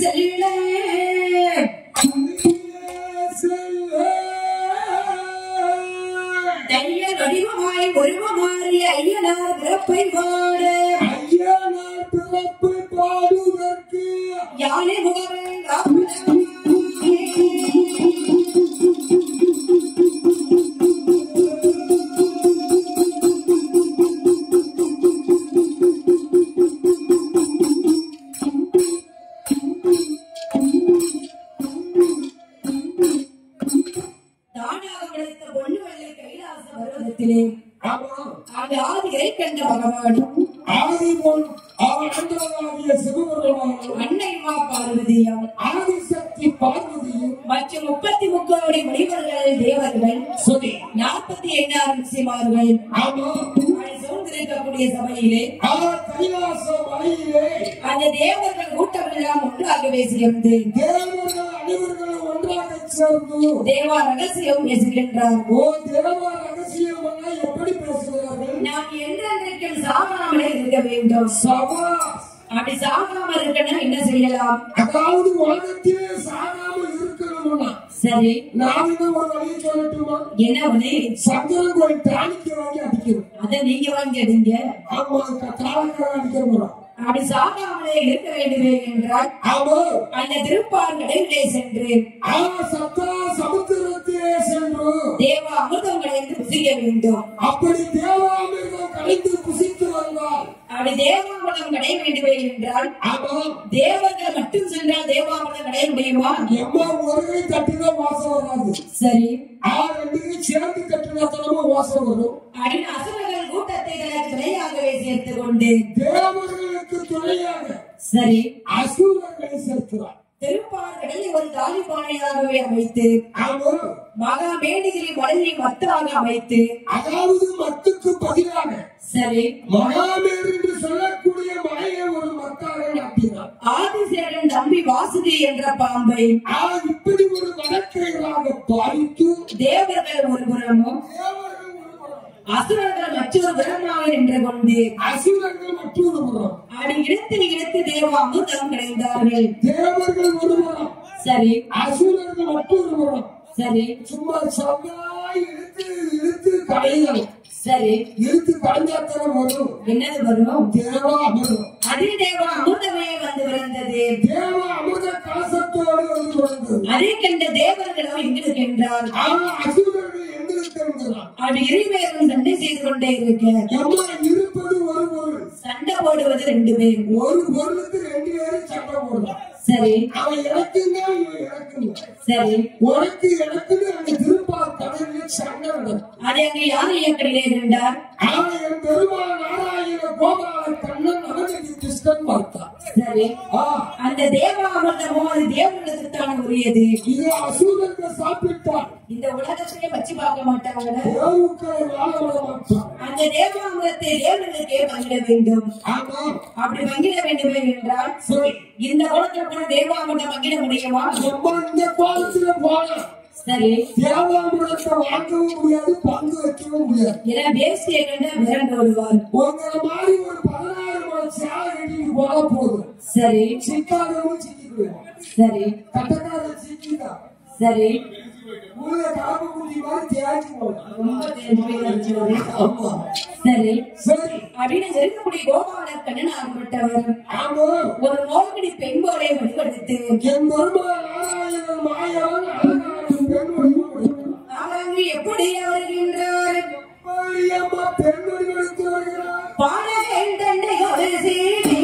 செல்ல தைய வடிவமாய் உருவமாறி ஐயனார் பிறப்பை பாடு ஐயனார் பிறப்பை பாடுவதற்கு யானை முகவன் ஆதிசக்தி பார்வதியும் மற்றும் 33 முனிவர்கள் தேவர்கள் 45 ரிஷிமார்கள் சூழ்ந்திருக்கக்கூடிய சபையிலே அந்த தேவர்கள் கூட்டமெல்லாம் ஒன்றாகவே சேர்ந்து தேவர்கள் அனைவர்களும் ஒன்றாக சேர்ந்து தேவா ரகசியம் பேசுகின்றார். தேவா ரகசியம் எப்படி பேசுகிறார்கள்? நான் என்றென்றைக்கும் சாகாமலே இருக்க வேண்டும். அப்படி சாகாம இருக்கணும் என்ன செய்யலாம்? அதாவது உலகத்திலே சாகாமல் இருக்கணும்னா சரி நான் ஒரு வழியை சொல்லட்டுமா? என்ன வழி? சங்கரன் கோயில் தானிக்கு வாங்கி அடிக்கிறோம். அதை நீங்க வாங்கி அடிங்க. ஆமா தானிக்கு அடிக்கிறோம். அப்படி சாகாமலே இருக்க வேண்டுமே என்றால் அந்த திருப்பார்கடலிலே சென்று சப்தா சமுத்திரத்திலே சென்று தேவா அமிர்தம் கலைந்து புசிக்க வேண்டும். அப்படி தேவா அமிர்தம் கலைந்து புசித்து வந்தால் அப்படி தேவாமிர்தம் கடைய வேண்டுமே என்றால் தேவர்கள் மட்டும் சென்றால் தேவாமிர்தம் கடைய முடியுமா? ஒருவரை தட்டினா வாசம் வராது. சரி சேர்ந்து தட்டினா வாசம் வரும். அப்படின்னு அசுரர்கள் கூட்டத்தை துணையாகவே சேர்த்துக் கொண்டு தேவர்களுக்கு துணையாக சரி அசுரர்களை சேர்க்கிறார். திருப்பார்கடலை ஒரு காலி பானையாகவே அமைத்து மகா மேடிகிரி மலையை மத்தாக அமைத்து அதாவது மத்துக்கு பதிலாக சரி மகாமேர் என்று சொல்லக்கூடிய மலையை ஒரு மத்தாக நாட்டினார். ஆதிசேரன் தம்பி வாசுகி என்ற பாம்பை இப்படி ஒரு வழக்கைகளாக பாதித்து தேவர்கள் ஒரு புறமும் அசுரர்கள் மற்றொரு புறமாக நின்று கொண்டு அசுரர்கள் மற்றொரு புறம் அப்படி இழுத்து தேவா அமிர்தம் கிடைந்தார்கள். தேவர்கள் ஒரு புறம் சரி அசுரர்கள் மற்றொரு புறம் சரி சும்மா சவாய் இழுத்து கடைகள் சரி இழுத்து கடைஞ்சாத்தனம் வரும். என்னது வரும்? தேவா அமிர்தம். அதே தேவா அமிர்தமே வந்து விழுந்தது. தேவா அமிர்த கலசத்தோடு வந்து விழுந்தது. அதை கண்ட தேவர்களும் எங்கிருக்கின்றார்? அசுரர்கள் எங்கிருக்கிறார்? அப்படி இருவேரும் சண்டை செய்து கொண்டே இருக்க இருப்பது ஒரு பொருள், சண்டை போடுவது 2 பேர். ஒரு பொருளுக்கு 2 பேரும் சண்டை போடுறான். சரி அவன் இறக்குங்க இவன் இறக்குங்க. சரி உனக்கு எனக்குன்னு அங்க திருப்பார் கடலில் சண்டை நடக்கும். அதை அங்கே யார் இயக்கடிலே இருந்தார்? என் பெருமாள் நாராயண கோபால கண்ணன் அவனுக்கு கிருஷ்ணன் பார்த்தார். சரி அந்த தேவாமிர்தமோ அது தேவர்களுக்கு தான் உரியது. இது அசுரர்கள் சாப்பிட்டார் இந்த உலகத்திலே வச்சு பார்க்க மாட்டாங்க. அந்த தேவாமிர்தத்தை தேவர்களுக்கே பங்கிட வேண்டும். அப்படி பங்கிட வேண்டுமே என்றால் இந்த கோலத்தில் போன தேவாமிர்தம் பங்கிட முடியுமா? இந்த கோலத்துல போன சரி தேவாமிர்தத்தை வாங்கவும் முடியாது, பங்கு வைக்கவும் முடியாது. ஏன்னா வேஷ்டியை கண்டு விரண்டு விடுவார். உங்களை மாதிரி ஒரு 16 மணி சேலை கட்டிட்டு போக போதும். சரி சிக்காதவங்க சிக்கிடுவோம். சரி கட்டக்காரன் சிக்கிதான். சரி சரி சரி அப்படின்னு இருக்கக்கூடிய கோபால கண்ணன் ஆகப்பட்டவர் ஒரு மோகினி பெண் போலே வழிபடுத்து எப்படி வருகின்றார்? பாடல் தண்டை ஒரு சீடி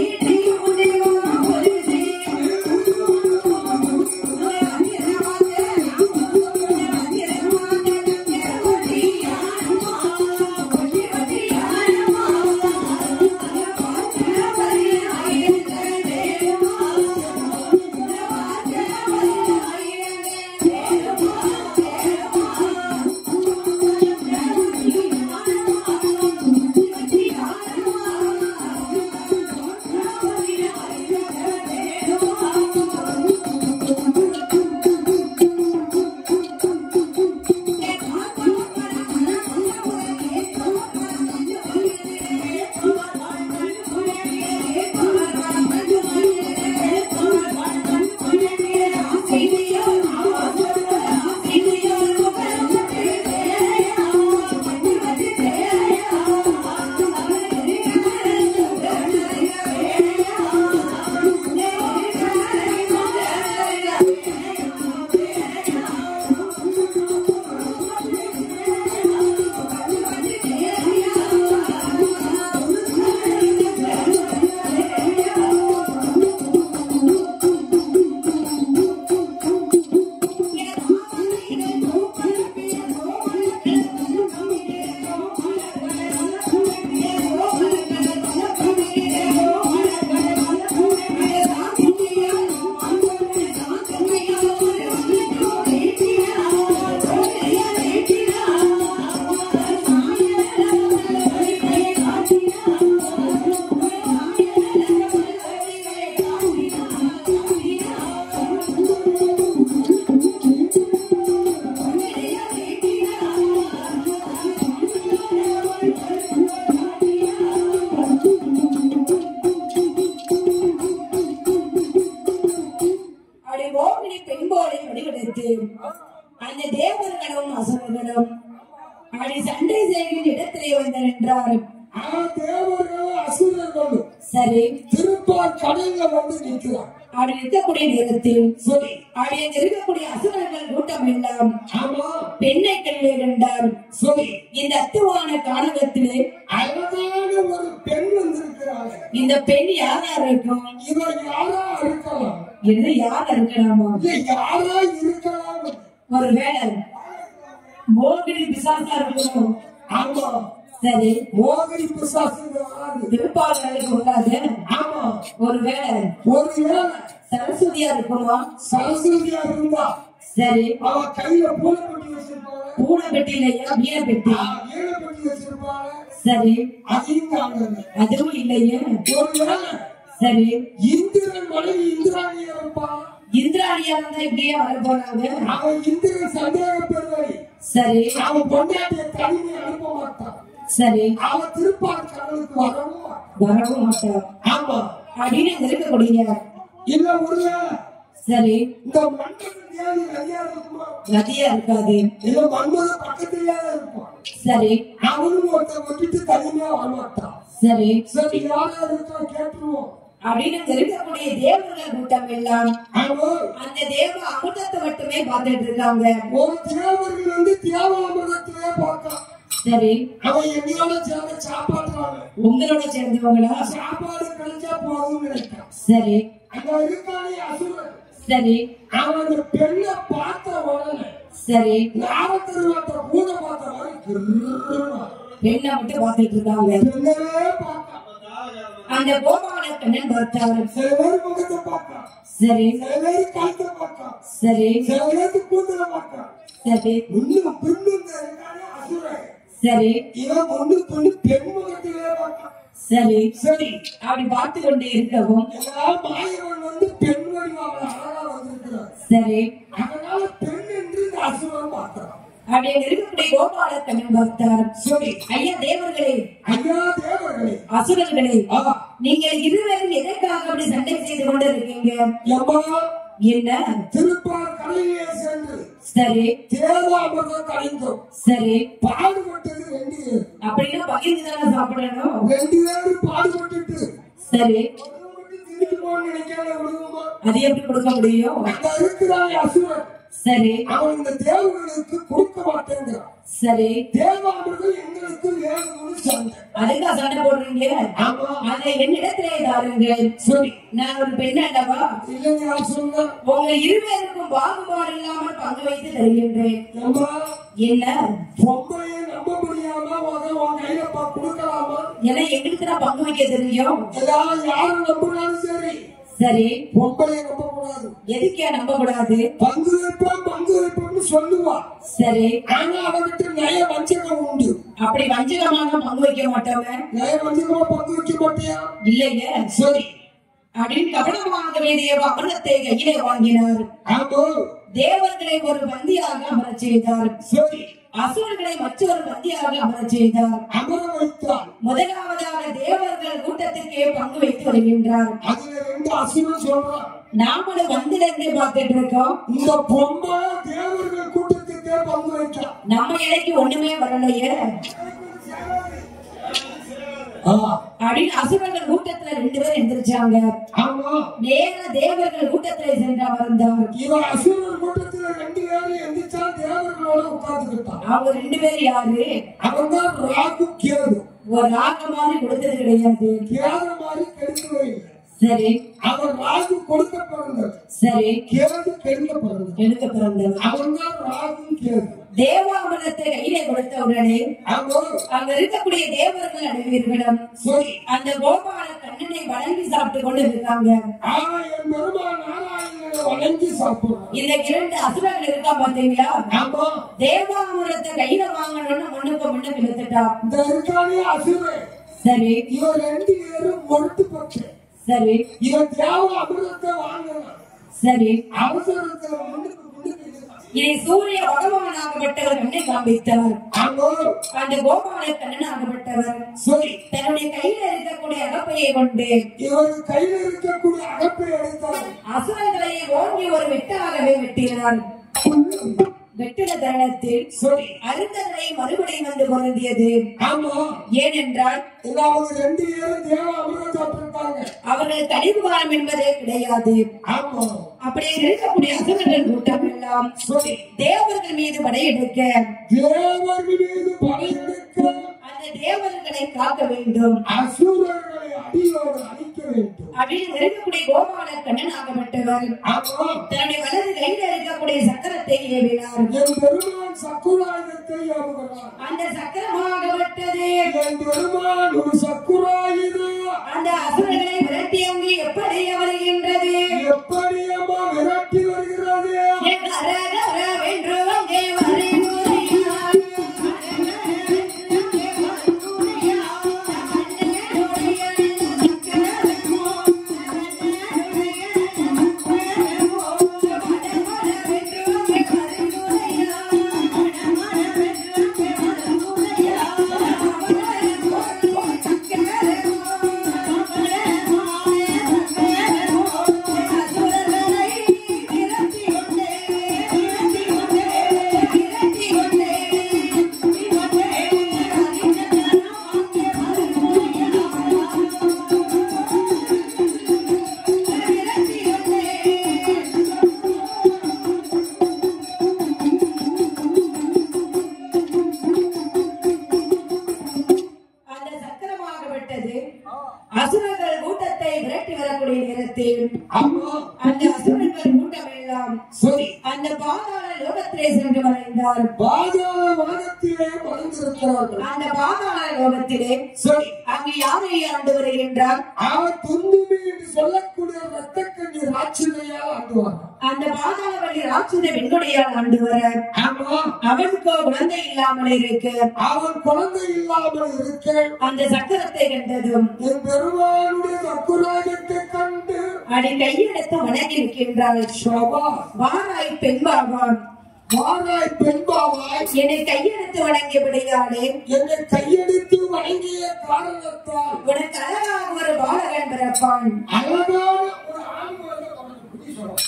எடுத்து அந்த தேவர்களும் அசுரர்களும் அப்படி சண்டை செய்கிற இடத்திலே வந்து நின்றார். தேவர்களும் அசுரர்களும் சரி திருப்பார் கடல்ல வந்து நிற்கிறார். அப்படி இருக்கக்கூடிய நேரத்தில் சரி அப்படி அங்க இருக்கக்கூடிய அசுரர்கள் கூட்டம் எல்லாம் ஆமா பெண்ணை கல்லே கண்டார். சரி இந்த அத்துவான கானகத்திலே அழகான ஒரு பெண் வந்திருக்கிறாங்க. இந்த பெண் யாரா இருக்கும்? இவர் யாரா இருக்கலாம்? இது யாரா இருக்கலாமா? யாரா இருக்கலாம்? ஒரு வேலை மோகினி பிசாசா இருக்கும். ஆமா சரி மோகினி பிசாசு திருப்பாளர்களுக்கு வராது. ஆமா ஒரு வேலை சரஸ்வதியா இருக்குமா? சரஸ்வதியா இருந்தா சரி அவ கையில பூனை பெட்டி வச்சிருப்பாங்க. பூனை பெட்டி இல்லையா? வீண பெட்டி. வீண பெட்டி வச்சிருப்பாங்க. சரி அதுவும் இல்லையே. ஒரு சரி இந்திரன் மனைவி இந்திராணியா இருப்பா. இந்திராணியா இருந்தா இப்படியே வர போறாங்க. அவன் இந்திரன் சந்தேக பெறுவாய். சரி அவன் பொண்டாட்டிய தனிமை அனுப்ப மாட்டான். சரி அவன் திருப்பார் கடலுக்கு வரவும் மாட்டான். ஆமா அப்படின்னு இருக்கக்கூடிய இல்ல ஒருவேளை சரி இந்த மண்டபம் நதியா இருக்குமா? நதியா இருக்காது. இல்ல மன்மத பக்கத்திலேயே இருப்பான். சரி அவனும் ஒருத்தர் விட்டுட்டு தனிமையா வரமாட்டான். சரி சரி யாரா இருக்கா கேட்டுருவோம் அப்படின்னு இருக்கக்கூடிய தேவர்கள் கூட்டம் எல்லாம் அந்த தேவ அமிர்தத்தை மட்டுமே பார்த்துட்டு இருக்காங்க. ஒரு தேவர்கள் வந்து தேவ அமிர்தத்திலே பார்க்கலாம். சரி அவன் என்னோட சேர்ந்து சாப்பாடுறாங்க. உங்களோட சேர்ந்தவங்களா? சாப்பாடு கிடைச்சா போதும் நினைக்கிறான். சரி அங்க இருக்கானே அசுரன். சரி அவன் அந்த பெண்ணை பார்த்த உடனே சரி நாரத்திருவாட்ட கூட பார்த்த மாதிரி பெண்ணை மட்டும் பார்த்துட்டு இருக்காங்க. பெண்ணவே பார்த்தான். அந்த கோபால கண்ணன் பார்த்தாரு. சில பேர் முகத்தை பார்த்தான். சரி சில பேர் கழுத்தை பார்த்தான். சரி சில பேருக்கு கூந்தலை பார்த்தான். சரி இன்னும் பெண்ணு அசுரன். சரி இவன் ஒண்ணு பொண்ணு பெண் முகத்திலே பார்த்தான். சரி சரி அப்படி பார்த்து கொண்டே இருக்கவும் மாயவன் வந்து பெண் வடிவாக அழகா வந்திருக்கிறார். சரி அதனால பெண் என்று இந்த அசுரன் பார்க்கிறான். அப்படி இருக்கக்கூடிய கோபால கண்ணன் பார்த்தார். சரி ஐயா தேவர்களே, ஐயா தேவர்களே, அசுரர்களே, நீங்கள் இருவரும் எதற்காக அப்படி சண்டை செய்து கொண்டு இருக்கீங்க? என்ன திருப்பார் கடலிலே சென்று சரி தேவாமிர்தம் கலைந்தோம். சரி பாடுபட்டது 2 பேர். அப்படின்னா பகிர்ந்துதானே சாப்பிடணும். 2 பேர் பாடுபட்டுட்டு சரி நினைக்காத அது எப்படி கொடுக்க முடியும்? அங்க இருக்கிறாங்க அசுரன். சரி அவன் இந்த தேவர்களுக்கு கொடுக்க மாட்டேங்கிறான். சரி தேவாமிர்தம் எங்களுக்கு வேணும்னு சொன்னேன். அதுக்கா சண்டை போடுறீங்க? ஆமா அதை என்னிடத்திலே தாருங்கள். சரி நான் ஒரு பெண் அல்லவா? இல்லைங்க சொன்ன உங்க இருவருக்கும் பாகுபாடு இல்லாமல் பங்கு வைத்து தருகின்றேன். என்ன பொம்பளையை நம்ப முடியாம உன் கையில கொடுக்கலாமா? ஏன்னா எங்களுக்கு நான் பங்கு வைக்க தெரியும். யாரும் நம்பினாலும் சரி சரி பொம்பளையை நம்ப கூடாது. எதுக்கே நம்ப கூடாது? பங்கு வைப்போம்னு சொல்லுவா. சரி ஆனா அவர்கிட்ட நய வஞ்சகம் உண்டு. அப்படி வஞ்சகமாக பங்கு வைக்க மாட்டோங்க. நய வஞ்சகமா பங்கு வைக்க மாட்டியா? இல்லைங்க. சரி அப்படின்னு கவனமாக வேண்டிய அமிர்தத்தை கையிலே வாங்கினார். தேவர்களை ஒரு பந்தியாக அமரச் செய்தார். சரி அசுரர்களை மற்றொரு பந்தியாக அமரச் செய்தார். அமர வைத்தார். முதலாவதாக தேவர்கள் கூட்டத்திற்கே பங்கு வைத்து வருகின்றார். அதுல 2 அசுரன் சொல்றான். நாமளும் வந்திலிருந்து பார்த்துட்டு இருக்கோம். இந்த பொம்மை தேவர்கள் கூட்டத்திற்கே பங்கு வைக்கலாம். நம்ம இடைக்கு ஒண்ணுமே வரலையே அப்படின்னு அசுரர்கள் கூட்டத்துல 2 பேர் எந்திரிச்சாங்க. நேர தேவர்கள் கூட்டத்துல சென்று அமர்ந்தார். இவன் அசுரர்கள் கூட்டத்துல 2 பேர் எந்திரிச்சா தேவர்களோட உட்கார்ந்துக்கிட்டான். அவங்க 2 பேர் யாரு? அவங்க தான் ராகு கேது. ஒரு ராக மாதிரி கொடுத்தது கிடையாது, கேது மாதிரி கெடுக்கவே இல்லை. சரி அவன் ராகு கொடுக்க பிறந்தது. சரி கேது கெடுக்க பிறந்தது. அவன் தான் ராகு கேது. தேவாமிர்தத்தை கையிலே கொடுத்த உடனே அங்க இருக்கக்கூடிய தேவர்கள் அனைவர்களும் அந்த கோபால கண்ணனை வணங்கி சாப்பிட்டு கொண்டு இருக்காங்க. இந்த 2 அசுரர்கள் இருக்கா பாத்தீங்களா? தேவாமிர்தத்தை கையில வாங்கணும்னு முன்னுக்கு முன்னுக்கு இழுத்துட்டான். சரி இவன் 2 பேரும் ஒட்டு பட்டு. சரி இவன் தேவ அமிர்தத்தை வாங்கலாம். சரி அவசரத்துல முன்னுக்கு இதை சூரிய பகவானாகப்பட்டவர் கண்ணை காண்பித்தார். அந்த கோபால கண்ணனாகப்பட்டவர் தன்னுடைய கையில இருக்கக்கூடிய அகப்பையை கொண்டு கையில இருக்கக்கூடிய அகப்பை எடுத்தார். அசுரங்களை ஓங்கி ஒரு வெட்டாகவே வெட்டினார். வெற்றில தருணத்தில் சரி அருந்தனை மறுபடியும் வந்து பொருந்தியது. ஆமா ஏனென்றால் அவங்க 2 பேரும் தேவ அமிர்தம் சாப்பிட்டிருக்காங்க. அவர்கள் கழிவு காலம் என்பதே கிடையாது. ஆமா அப்படியே இருக்கக்கூடிய அசுரர்கள் கூட்டம் எல்லாம் சரி தேவர்கள் மீது படையெடுக்க தேவர்கள் மீது படையெடுக்க அந்த தேவர்களை காக்க வேண்டும், அசுரர்களை அடியோடு அழிக்க வேண்டும். அப்படின்னு இருக்கக்கூடிய கோபால கண்ணன் ஆகப்பட்டவர் ஆமா தன்னுடைய வலது கையில் இருக்கக்கூடிய சக்கரத்தை ஏவினார். என் பெருமான் சக்குராயுதத்தை ஏவுகிறார். அந்த சக்கரமாகப்பட்டது என் பெருமான் ஒரு சக்குராயுதம் அந்த அசுரர்களை விரட்டி அங்கு எப்படி வருகின்றது? எப்படி அம்மா விரட்டி வருகிறது? என் அரகர வென்று அங்கே வருகிறார். அசுரர்கள் கூட்டத்தை விரட்டி வரக்கூடிய நேரத்தில் அந்த அசுரர்கள் கூட்டம் எல்லாம் சரி அந்த பாதாள லோகத்திலே சென்று மறைந்தார். பாதாள வானத்திலே மறைந்திருக்கிறார்கள். அந்த பாதாள லோகத்திலே சரி அங்கு யாரை ஆண்டு வருகின்றார்? அவர் துந்துமி என்று சொல்லக்கூடிய ரத்த கண்ணீர் ராட்சதையால் ஆண்டுவார். அந்த பாதாள வழி ராட்சத பெண்ணுடையால் ஆண்டு வர ஆமா அவனுக்கு குழந்தை இல்லாமல் இருக்கு. அவன் குழந்தை இல்லாமல் இருக்க அந்த சக்கரத்தை கண்டதும் என் பெருமானுடைய சக்குராஜத்தை கண்டு அடி கையெடுத்து வணங்கி இருக்கின்றாள். சபா வாராய் பெண்பாவான், வாராய் பெண்பாவாய் என்னை கையெடுத்து வணங்கியபடியாலே என்னை கையெடுத்து வணங்கிய காரணத்தால் உனக்கு அழகாக ஒரு பாலகன் பிறப்பான். அழகான ஒரு ஆண் குழந்தை பிறக்கும்.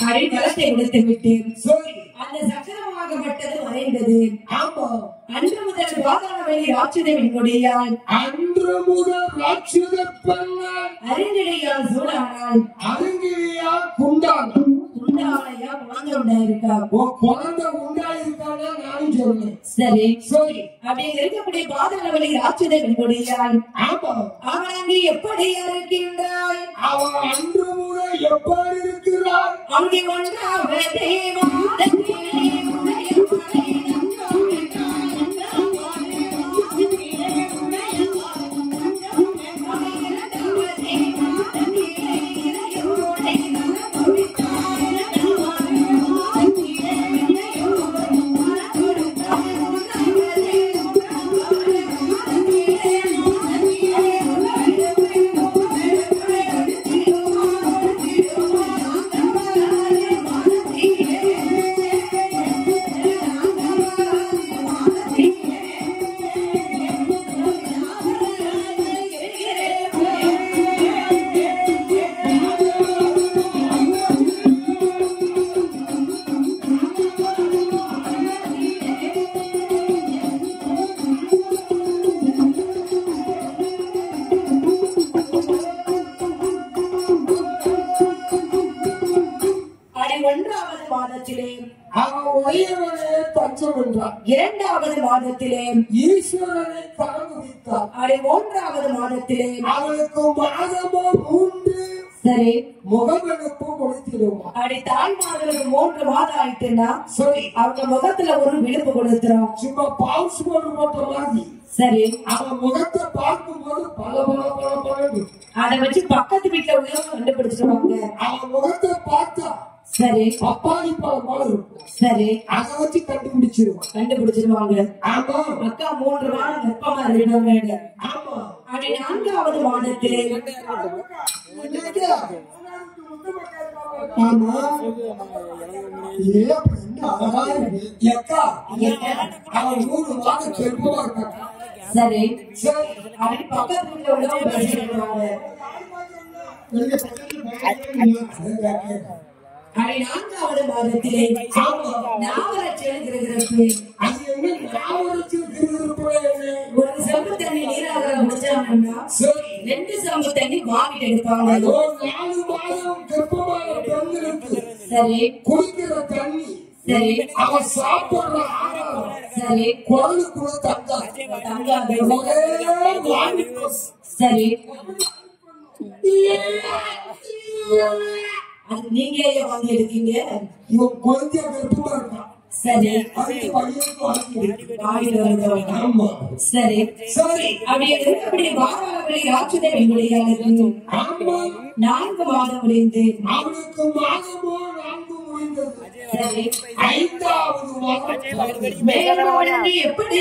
அடிமலத்தை கொடுத்து விட்டேன். சரி அந்த சக்கரமாகப்பட்டது மறைந்தது. ஆமா அன்று முதல் பாதாள வழி ராட்சத பெண்ணுடையால் அன்று முதல் ராட்சத பெண்ணால் அறிஞடையால் சூடானால் அருங்கிலியால் குண்டான் குண்டாலையா குழந்தை உண்டாயிருக்கா? குழந்தை உண்டாயிருக்கானா நானும் சொல்றேன். சரி சரி அப்படி இருக்கக்கூடிய பாதாள வழி ராட்சத பெண்ணுடையால் ஆமா அவன் அங்கே எப்படி இருக்கின்றாய்? அவன் அன்று முதல் எப்படி இருக்கிறான்? அங்கே ஒன்றாக தெய்வம் ஒன்றாவது மாதத்திலே அவன் உயர்வனே தஞ்சம் என்றான். இரண்டாவது மாதத்திலே ஈஸ்வரனை கரங்குவித்தார். அதை மூன்றாவது மாதத்திலே அவளுக்கு மாதமோ 3 சரி முகமெடுப்பு கொடுத்திடுவான். அப்படி தாய்மார்களுக்கு 3 மாதம் ஆயிட்டுன்னா சரி அவங்க முகத்துல ஒரு விழுப்பு கொடுத்துரும். சும்மா பால்ஸ் போட்ட மாதிரி சரி அவன் முகத்தை பார்க்கும் போது பல பல பல பல அதை வச்சு பக்கத்து வீட்டுல உள்ளவங்க கண்டுபிடிச்சிருவாங்க. அவன் முகத்தை பார்த்தா சரி பப்பாளி பழம் போல இருக்கும். சரி அதை வச்சு கண்டுபிடிச்சிருவாங்க. ஆமா அக்கா 3 மாதம் கர்ப்பமா இருக்கவங்க. ஆமா அப்படி 4வது மாதத்திலே ஆமா எக்கா அவன் 3 மாதம் கர்ப்பமா இருக்கான். சரி சரி அப்படி பக்கத்து வீட்டுல உள்ளவங்க பேசிடுவாங்க. அதை 4வது மாதத்திலே நாவலட்சம் கிரகிரப்பு அது என்ன நாவலட்சம் கிரகிரப்பு ஒரு செம்பு தண்ணி நீராக முடிச்சாங்கன்னா 2 செம்பு தண்ணி வாங்கிட்டு எடுப்பாங்க. 4 மாதம் கர்ப்பமான பெண்களுக்கு சரி குடிக்கிற தண்ணி சரி அவன் சாப்பிடுற ஆகாரம் சரி குழந்தைக்குள்ள தங்காது சரி அது நீங்க வாங்கி எடுக்கீங்க. இவன் குழந்தைய கர்ப்பமா இருக்கான். சரி அதுக்கு பையனுக்கு வாங்கிட்டு வருது. ஆமா சரி சரி அப்படி வாராவளி ராட்சதை முடியாது. ஆமா 4 மாதம் முடிந்து அவனுக்கு மாதமோ 4 முடிந்தது. சரி 5வது மாதம் மேலோடு எப்படி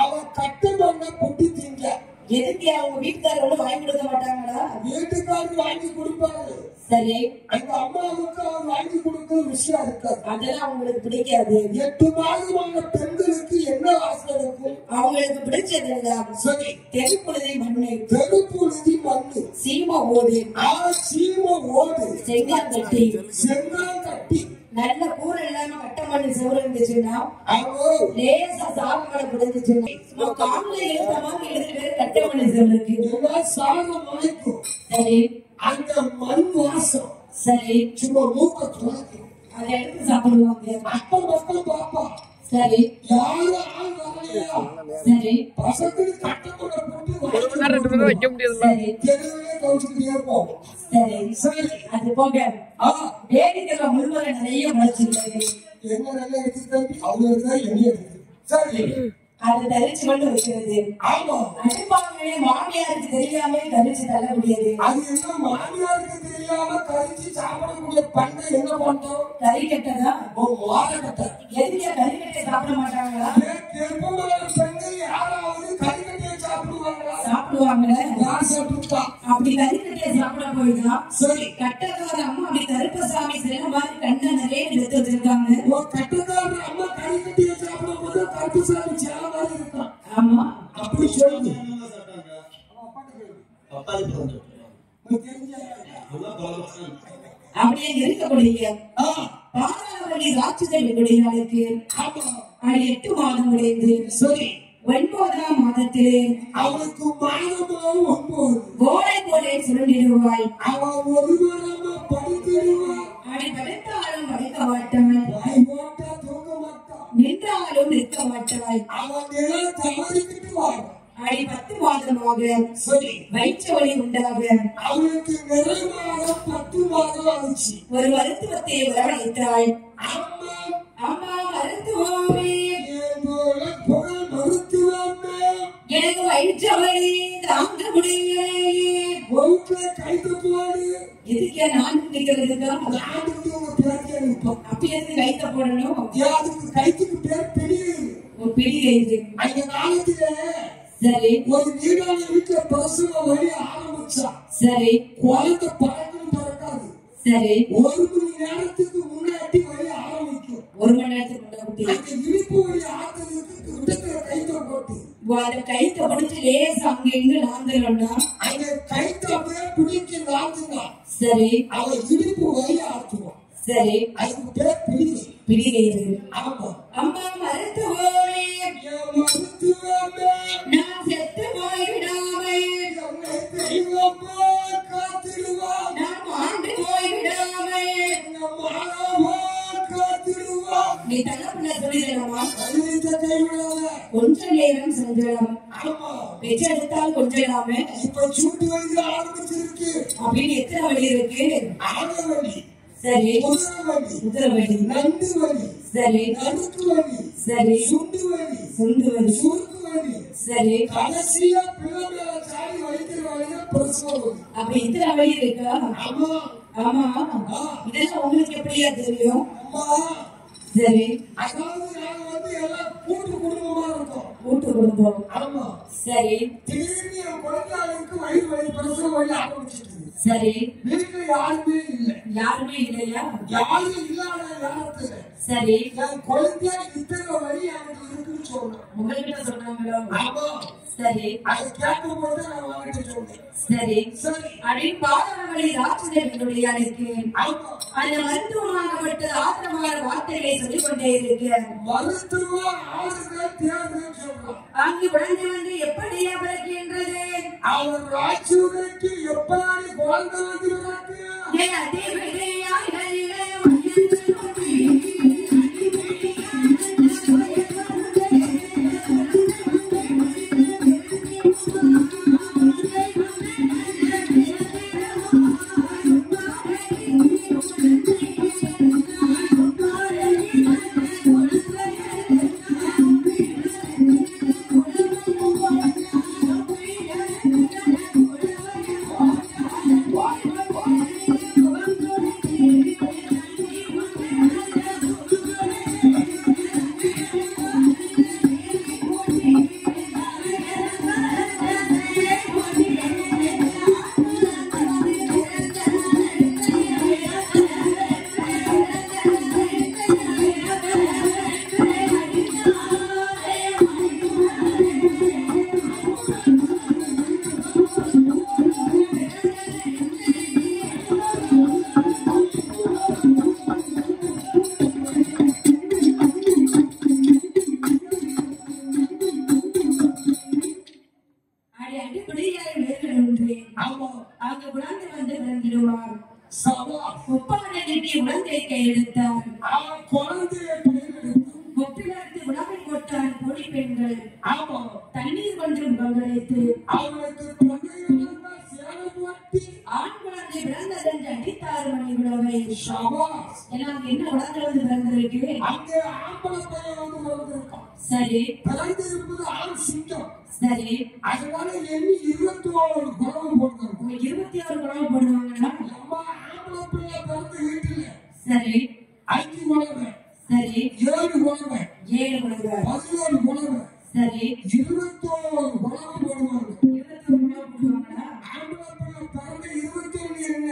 அவன் கட்டுமண்ண பொட்டி திங்க. எதுக்கு அவங்க வீட்டுக்காரர் வாங்கி கொடுக்க மாட்டாங்களா? வீட்டுக்காரர் வாங்கி கொடுப்பாரு. சரி எங்க அம்மாவுக்கு அவர் வாங்கி கொடுக்கிற விஷயம் இருக்காது. அதெல்லாம் அவங்களுக்கு பிடிக்காது. 8 மாதமான பெண்களுக்கு என்ன ஆசை இருக்கும்? அவங்களுக்கு பிடிச்சது சரி தெருப்புழுதி மண்ணு தெருப்புழுதி மண்ணு சீம ஓடு சீம ஓடு செங்கால் கட்டி நல்ல கூரை இல்லாம கட்ட மண்ணு சோறு இருந்துச்சுன்னா லேசா சாதங்களை பிடிச்சிச்சுன்னா காமில எழுத மாதிரி எழுதிட்டு கட்ட மண்ணு சோறு இருக்கு சாதம் மலைக்கும். சரி அந்த மண் வாசம் சரி சும்மா மூக்க துளைக்கும். அதை எடுத்து சாப்பிடுவாங்க. அப்ப மக்கள் பாப்பா சரி யாரு ஆள் வரலையா? சரி பசங்களுக்கு கட்டத்தோட போட்டு வைக்க முடியாது. தெருவிலே கவுச்சுக்கிட்டே இருப்போம். சரி சரி அது போக வேடிக்கை முழுவதும் நிறைய முளைச்சிருக்காரு. என்ன நல்லா எடுத்துக்கிட்டு அவங்களுக்கு தான் எண்ணி எடுத்து. சரி அது தரிச்சு கொண்டு வைக்கிறது. ஆமா அடுப்பாங்களே மாமியாருக்கு தெரியாம தரிச்சு தள்ள முடியாது. அது என்ன மாமியாருக்கு தெரியாம கரிச்சு சாப்பிடக்கூடிய பண்டை என்ன பண்றோம்? கறி கட்டதா வாழக்கட்டை. எதுக்கே கறி கட்டை சாப்பிட மாட்டாங்களா? பெண்கள் யாராவது கறிக்கட்டையை சாப்பிடுவாங்களா? சாப்பிடுவாங்க. யார் சாப்பிட்டா? அப்படி கறிக்கட்டையை சாப்பிட போய்தான் சரி கட்டக்கார அம்மா அப்படி கருப்பசாமி சில மாதிரி கண்ண நிறைய எடுத்து வச்சிருக்காங்க. கட்டக்கார அம்மா கறிக்கட்டையை சாப்பிடும் போது கருப்பசாமி சேல மாதிரி இருக்கான். ஆமா அப்படி சொல்லு. அப்படியே இருக்கக்கூடிய பாராவளி ராட்சதர்களுக்கு 8 மாதம் முடிந்து சரி 9ஆம் மாதத்திலே அவனுக்கு மாதமோ 9 கோடை போலே சுருண்டிடுவாய். அவன் ஒரு வாரமா படித்திடுவான். அப்படி படித்தாலும் படிக்க மாட்டாள். போட்டா தூங்க மாட்டான். நின்றாலும் நிற்க மாட்டாள். அவன் நிலம் தவறிக்கிட்டு வாங்க. அப்படி 10 மாதமாக சரி வயிற்று வலி உண்டாக அவனுக்கு நிறைவாக 10 மாதம் ஆச்சு. ஒரு மருத்துவத்தை வரவழைத்தாள். அம்மா அம்மா மருத்துவமே என்னோட புகழ் மருத்துவமே எனக்கு வயிற்று வலி தாங்க முடியலையே. வயிற்றுல கைத்து போடு. இதுக்கே நான் நிக்கிறதுக்கா? அதுக்கு ஒரு பேர் நிற்போம். அப்ப எதுக்கு கைத்த போடணும்? அதுக்கு கைத்துக்கு பேர் பிடி. ஒரு பிடி கைது. அந்த காலத்துல சரி ஒரு நீடான வீட்டுல பிரசவ வழி ஆரம்பிச்சா சரி குழந்தை பறக்கும் பறக்காது. சரி 1 மணி நேரத்துக்கு முன்னாடி வழி ஆரம்பிக்கும். 1 மணி நேரத்துக்கு முன்னாடி அந்த இடுப்பு வழி ஆக்குறதுக்கு விட்டத்துல கைத்த போட்டு அந்த கைத்த பிடிச்சு லேசா அங்க இங்க நாங்கலன்னா அந்த கைத்த அப்படியே பிடிக்க நாங்குங்க. சரி அவன் இடுப்பு வழி ஆக்குவான். சரி அதுக்கு பேர் பிடி பிடிக்கிறது. ஆமா அம்மா மருத்துவமே மருத்துவமே நான் செத்து போய்விடாமல் தெய்வமா காத்திடுவா நான் மாண்டு போய்விடாமல் காத்திடுவா நீ தகப்பன சொல்லிடலாமா? கைவிடாத கொஞ்ச நேரம் செஞ்சலாம். ஆமா பெற்றெடுத்தால் கொஞ்சலாமே இப்ப சூட்டு வழி ஆரம்பிச்சிருக்கு அப்படின்னு எத்தனை வழி இருக்கு? ஆக வழி சரி, முதல் வழி நண்டு வழி சரி, நடுக்கு வழி சரி, சுண்டு வழி சொந்து வழி சுருக்கு வழி சரி. கடைசியா பிள்ளை மேல சாடி வலிக்கிற வழியா பிரசவ வழி. அப்ப இத்தனை வழி இருக்கா? ஆமா ஆமா. இதெல்லாம் உங்களுக்கு எப்படியா தெரியும்? அம்மா சரி, அதாவது நாங்க எல்லாம் கூட்டு குடும்பமா இருக்கோம். கூட்டு குடும்பம். ஆமா சரி, திடீர்னு என் குழந்தைகளுக்கு வயிறு வலி பிரசவ வழி ஆரம்பிச்சிட்டு சரி. வீட்டுல யாருமே இல்லை. யாருமே இல்லையா? யாரும் இல்லாத நேரத்துல சரி, என் குழந்தைய இத்தனை வழி எனக்கு இருக்குன்னு சொல்றேன். உங்ககிட்ட சொன்னாங்களோ? ஆமா சரி, அதை கேட்கும் போது நான் அவர்கிட்ட சொன்னேன். சரி. சரி அப்படின்னு பாதவழி ராட்சதர்களுடைய அழைக்கு ஆமா அந்த மருத்துவமாகப்பட்ட ஆத்திரமான வார்த்தைகளை சொல்லிக் கொண்டே இருக்க மருத்துவ ஆளுநர் தேர்தல் சொல்றான். அங்கு குழந்தை வந்து எப்படியா பிறக்கின்றது? அவர் ராட்சதற்கு எப்படி குழந்தை வந்து தண்ணீர் கொஞ்சம் பங்களித்து ஆண் குழந்தை பிறந்ததென்று அடித்தாறு மணி உழவை எல்லாம் என்ன குழந்தை வந்து பிறந்திருக்கு? சரி, சரி. அதனால எண்ணி 21 குழம்பு போடுறாங்க. 21 குழம்பு போடுவாங்களா? சரி, 5 குழம்பு சரி, 7 குழம்பு 7 குழம்பு 11 குழம்பு சரி, 21 குழம்பு போடுவாங்க. 21 குழம்பு போடுவாங்களா? பிறந்த 21 என்ன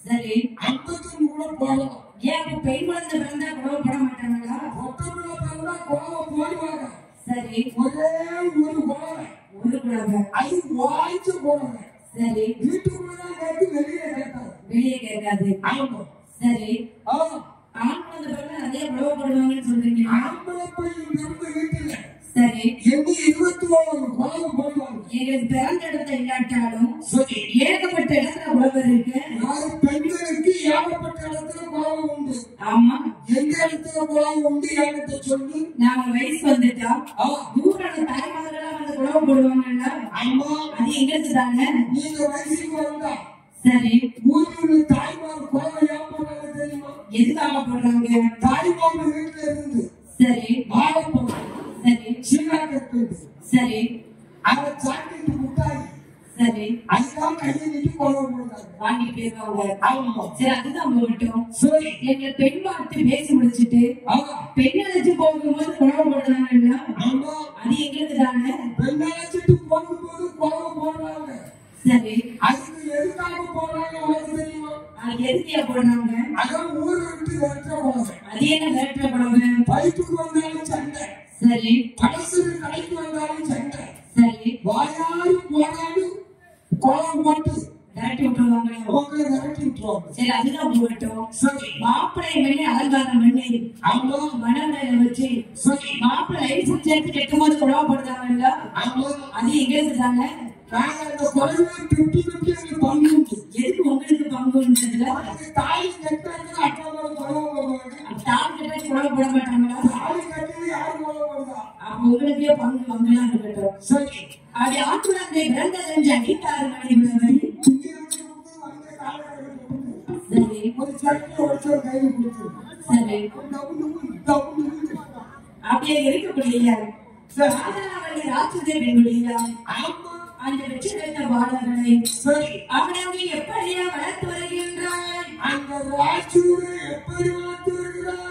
சரி, 51 கூட போடலாம். ஏன் அப்ப பெண் குழந்தை பிறந்தா குழம்பு போட மாட்டாங்களா? பொட்டப்பிள்ளை பிறந்தா குழம்பு போடுவாங்க. சரி, ஒரே ஒரு குழம்பு ஒரு குழம்பு அது வாய்ச்சி போடுவாங்க. சரி, வீட்டுக்குள்ளதான் கேட்டு வெளியே கேட்காது. வெளியே கேட்காது. ஆமா சரி. ஆண் குழந்தை பிறந்தா நிறைய குழம்பு போடுவாங்கன்னு சொல்றீங்க. ஆம்பளை பையன் பிறந்த வீட்டுல சரி, எண்ணி 21 குழம்பு போடுவாங்க. எங்களுக்கு பிறந்த இடத்துல இல்லாட்டாலும் சரி ஏகப்பட்ட இடத்துல குழம்பு இருக்கு. பெண்களுக்கு ஏகப்பட்ட இடத்துல குழம்பு உண்டு. ஆமா, எந்த இடத்துல குழம்பு உண்டு என்கிட்ட சொல்லி. நாம வயசு வந்துட்டா ஊரோட தாய்மார்களா வந்து குழம்பு போடுவாங்கல்ல? ஆமா, அது எங்களுக்கு தானே. நீங்க வயசுக்கு வந்தா சரி, ஊரில் தாய்மார் குழம்பு ஏன் போடுறாங்க தெரியுமா? எதுக்காக போடுறாங்க? தாய்மார் வீட்டுல இருந்து சரி, வாழைப்பழம் சரி, சின்ன கட்டு சரி, அதை சாப்பிட்டு முட்டாய் சரி, அதுதான் கையை நீட்டி குழம்பு போடுறாங்க. வாங்கிட்டு போயிருக்காங்க. ஆமா, சரி, அதுதான் போகட்டும். சரி எங்களை பெண் பார்த்து பேசி முடிச்சுட்டு பெண் அழைச்சு போகும்போது குழம்பு போடுறாங்கல்ல? ஆமா, அது எங்களுக்கு தானே. பெண் அழைச்சிட்டு போகும்போது குழம்பு போடுறாங்க. சரி, அதுக்கு எதுக்காக போடுறாங்க உனக்கு தெரியுமா? அது எதுக்கியா போடுறாங்க? அதான் ஊரை விட்டு விரட்ட போடுறாங்க. அது என்ன விரட்ட போடுறாங்க? பைப்புக்கு வந்தாலும் சண்டை, சரி, பழசு கடைக்கு வந்தாலும் சண்டை, சரி, வாயாலும் போனாலும் குழம்பு போட்டு விரட்டி விட்டுருவாங்க. உங்களை விரட்டி விட்டுருவாங்க. சரி, அதுதான் போகட்டும். சரி, மாப்பிள்ளை பண்ணி அலங்காரம் பண்ணி ஆமா மணமேல வச்சு சரி, மாப்பிள்ளை லைசன்ஸ் எடுத்து கெட்டும்போது குழவப்படுத்தாங்கல்ல, ஆமா அது எங்களுக்கு தானே. நாங்க அந்த குறைவை 50-50 எனக்கு பங்கு உண்டு. எதுக்கு உங்களுக்கு பங்குன்றதுல தாலி கட்டுறதுக்கு அட்டாவோட குறைவை போடுவாங்க. தாலி கட்டி குழவப்பட மாட்டாங்களா? தாலி கட்டுறது யாரு குறைவா? அப்ப உங்களுக்கே பங்கு பங்குலாம் இருக்கட்டும். சரி, அப்படி ஆட்டுலந்தை பிறந்ததென்று அடித்தாறு மணி விடுவதை. சரி ஒரு சட்டை ஒரு கையில் கொடுத்துருக்கோம். சரி, அப்படியே இருக்கக்கூடிய ராஜாவளி ராட்சதேவியுடைய அந்த வெற்றி பெற்ற பாலகனை சரி, அவனை எப்படியா வளர்த்து வருகின்றாய்? அந்த ராட்சதை எப்படி வளர்த்து வருகிறார்?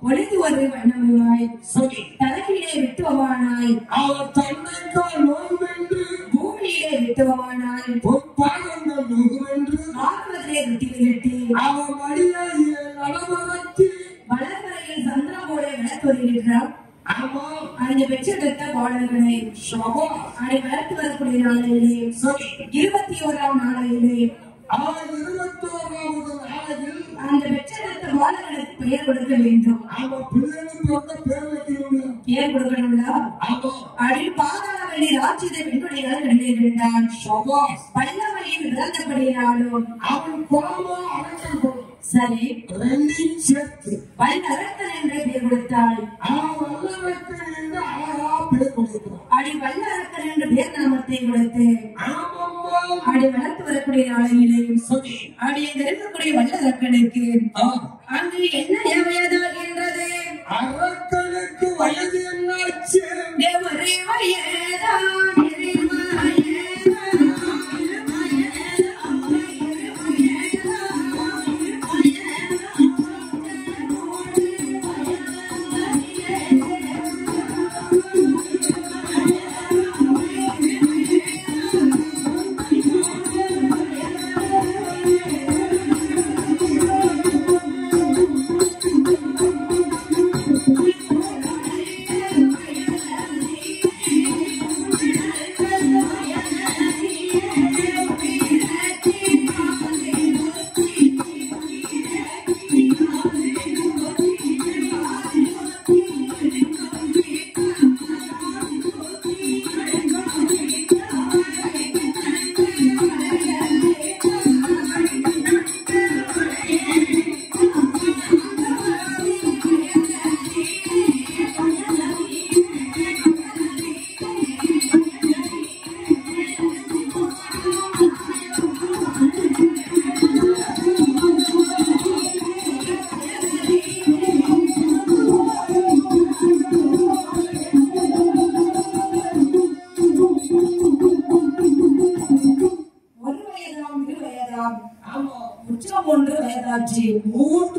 ஒளிந்து ஒரு வண்ணமாய் தலையிலே விட்டுவமானாய் அவர் தன்னைக்கால் நோய்வென்று பூமியிலே விட்டுவமானாய் பொற்பாதங்கள் நோய்வென்று ஆத்மத்திலே விட்டு விட்டு அவர் மடியாகிய நடமரத்தி வளர்வரையில் சந்திரமோட விளக்குகிறார். ஆமா, அந்த பெற்றெடுத்த பாடல்களை அதை வளர்த்து வரக்கூடிய நாளையிலே 21ஆம் நாளையிலே 21வது நாளையில் அந்த பெற்றெடுத்த பாடல்களுக்கு பெயர் கொடுக்க வேண்டும். அவர் பிள்ளைகளுக்கு பேர் வைக்கணும். பெயர் கொடுக்கணும்ல. அதில் பாதாளவழி ராட்சத பெண்குடிகள் கண்டிருந்தார். பல்லவழியில் பிறந்தபடியாலும் அவன் குலமா அழைக்கப்படும். சரி, ரெண்டையும் சேர்த்து வல்லரக்கன் என்ற பெயர் கொடுத்தாள். வல்லரக்கன் என்று அழகா பேர் கொடுக்கிறார். அடி வல்லரக்கன் என்ற பெயர் நாமத்தை கொடுத்து அடி வளர்த்து வரக்கூடிய நாளையிலேயும் அடி இருக்கக்கூடிய வல்லரக்கனுக்கு அங்கு என்ன வயதாகின்றது? அரக்கனுக்கு வயது என்னாச்சு? ஒரே வயதான்.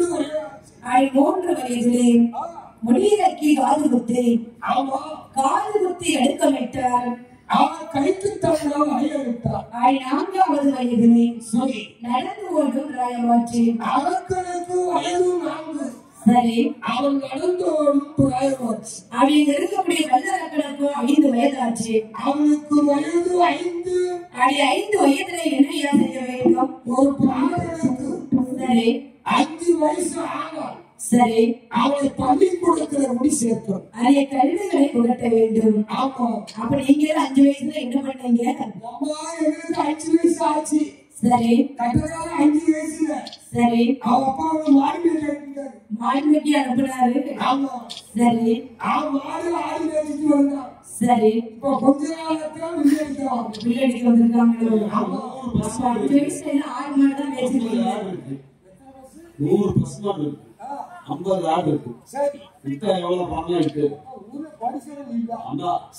3 வயதிலே முடியலைக்கு காது குத்தி எடுக்கமிட்டார். கைக்கு தவறாக ஐயவிட்டார். 4வது வயதிலே நடந்து ஓடும் ராயமாற்றி. அவர்களுக்கு வயது 4. சரி, அவன் நடந்து ஓடும் ராயமாற்றி. அவங்க இருக்கக்கூடிய வல்லரக்கனுக்கும் 5 வயதாச்சு. அவனுக்கு வயது 5. 5 வயதுல என்ன செய்ய வேண்டும்? ஒரு பாடலுக்கு சரி 5 வயசு ஆனார். சரி, அவளை பள்ளிக்கூடத்துல முடி சேர்த்தோம். நிறைய கல்விகளை புகட்ட வேண்டும். ஆமா, அப்ப நீங்க 5 வயசுல என்ன பண்ணீங்க? அம்மா எங்களுக்கு 5 வயசு ஆச்சு. சரி, கட்டக்கால 5 வயசுல. சரி, அவ அப்பா மாடுமேய்க்கு அனுப்புனாரு. ஆமா, சரி, மாடு ஆடு மேய்ச்சிட்டு வந்தான். சரி, இப்போ கொஞ்ச நாளத்தான் பிள்ளைக்கு வந்திருக்காங்களோ? 5 வயசுல 6 மாடு தான் மேய்ச்சிருக்கீங்க. 100 பசுமாடு இருக்கு, 50 ஆடு இருக்கு. எவ்வளவு பணம் இருக்கு?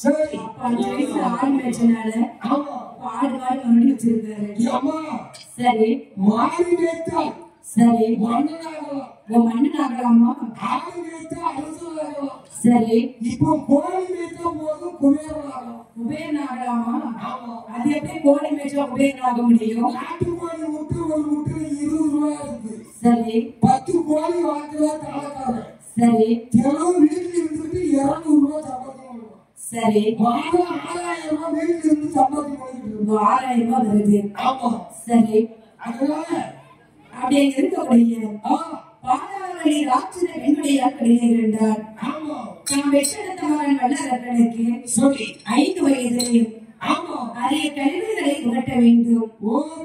சரி, 5 வயசுல ஆடு மேய்ச்சனால ஆடு மாடு மறுபடியும் வச்சிருக்காரு. சரி, மாடு மேய்த்தா சரி, மன்னனாகலாமா? ஆடு மேய்த்தா அரசனாகலாம். சரி, இப்போ கோழி மேய்த்தா போதும் குபேரனாகலாமா? அது எப்படி கோழி மேய்ச்சா குபேரன் ஆக முடியும்? நாட்டுக்கோழி முட்டை ஒரு முட்டை 20 ரூபாய் இருக்கு. சரி, 10 கோழி வாங்குறதா தலைக்காரன். சரி, தினம் வீட்டுல இருந்துட்டு 200 ரூபாய் சம்பாதிக்க முடியும். சரி, மாதம் 6000 ரூபாய் வீட்டுல இருந்து சம்பாதிக்க முடியும். 6000 ரூபாய் வருது. ஆமா, சரி, அதனால அப்படியே இருக்கக்கூடிய பாதாவளி ராட்சத பெண்மணியால் கிடையாது என்றார். நாம் வெற்றெடுத்த மகன் வல்லரக்கனுக்கு 5 வயதில் அரிய கல்விகளை புகட்ட வேண்டும்.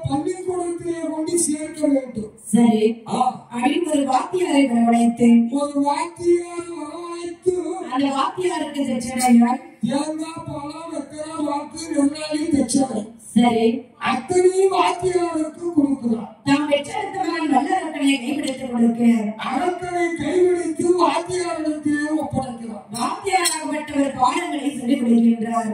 பள்ளிக்கூடத்திலே கொண்டு சேர்க்க வேண்டும். சரி, அப்படின்னு ஒரு வாத்தியாரை வரவழைத்து அந்த வாத்தியாருக்கு தட்சணையால் தேங்காய் பழம் வெத்தலை வாக்கு நெல்லாளி தட்சணை. சரி, அத்தனையும் வாத்தியாருக்கு கொடுக்கிறார். தாம் வெற்றெடுத்த மகன் வல்லரக்கனை கைப்பிடித்து கொடுக்க அரக்கனை கைவிடித்து வாத்தியாரிடத்திலே ஒப்படைக்கிறார். வாத்தியாராகப்பட்டவர் பாடங்களை சொல்லிக் கொடுக்கின்றார்.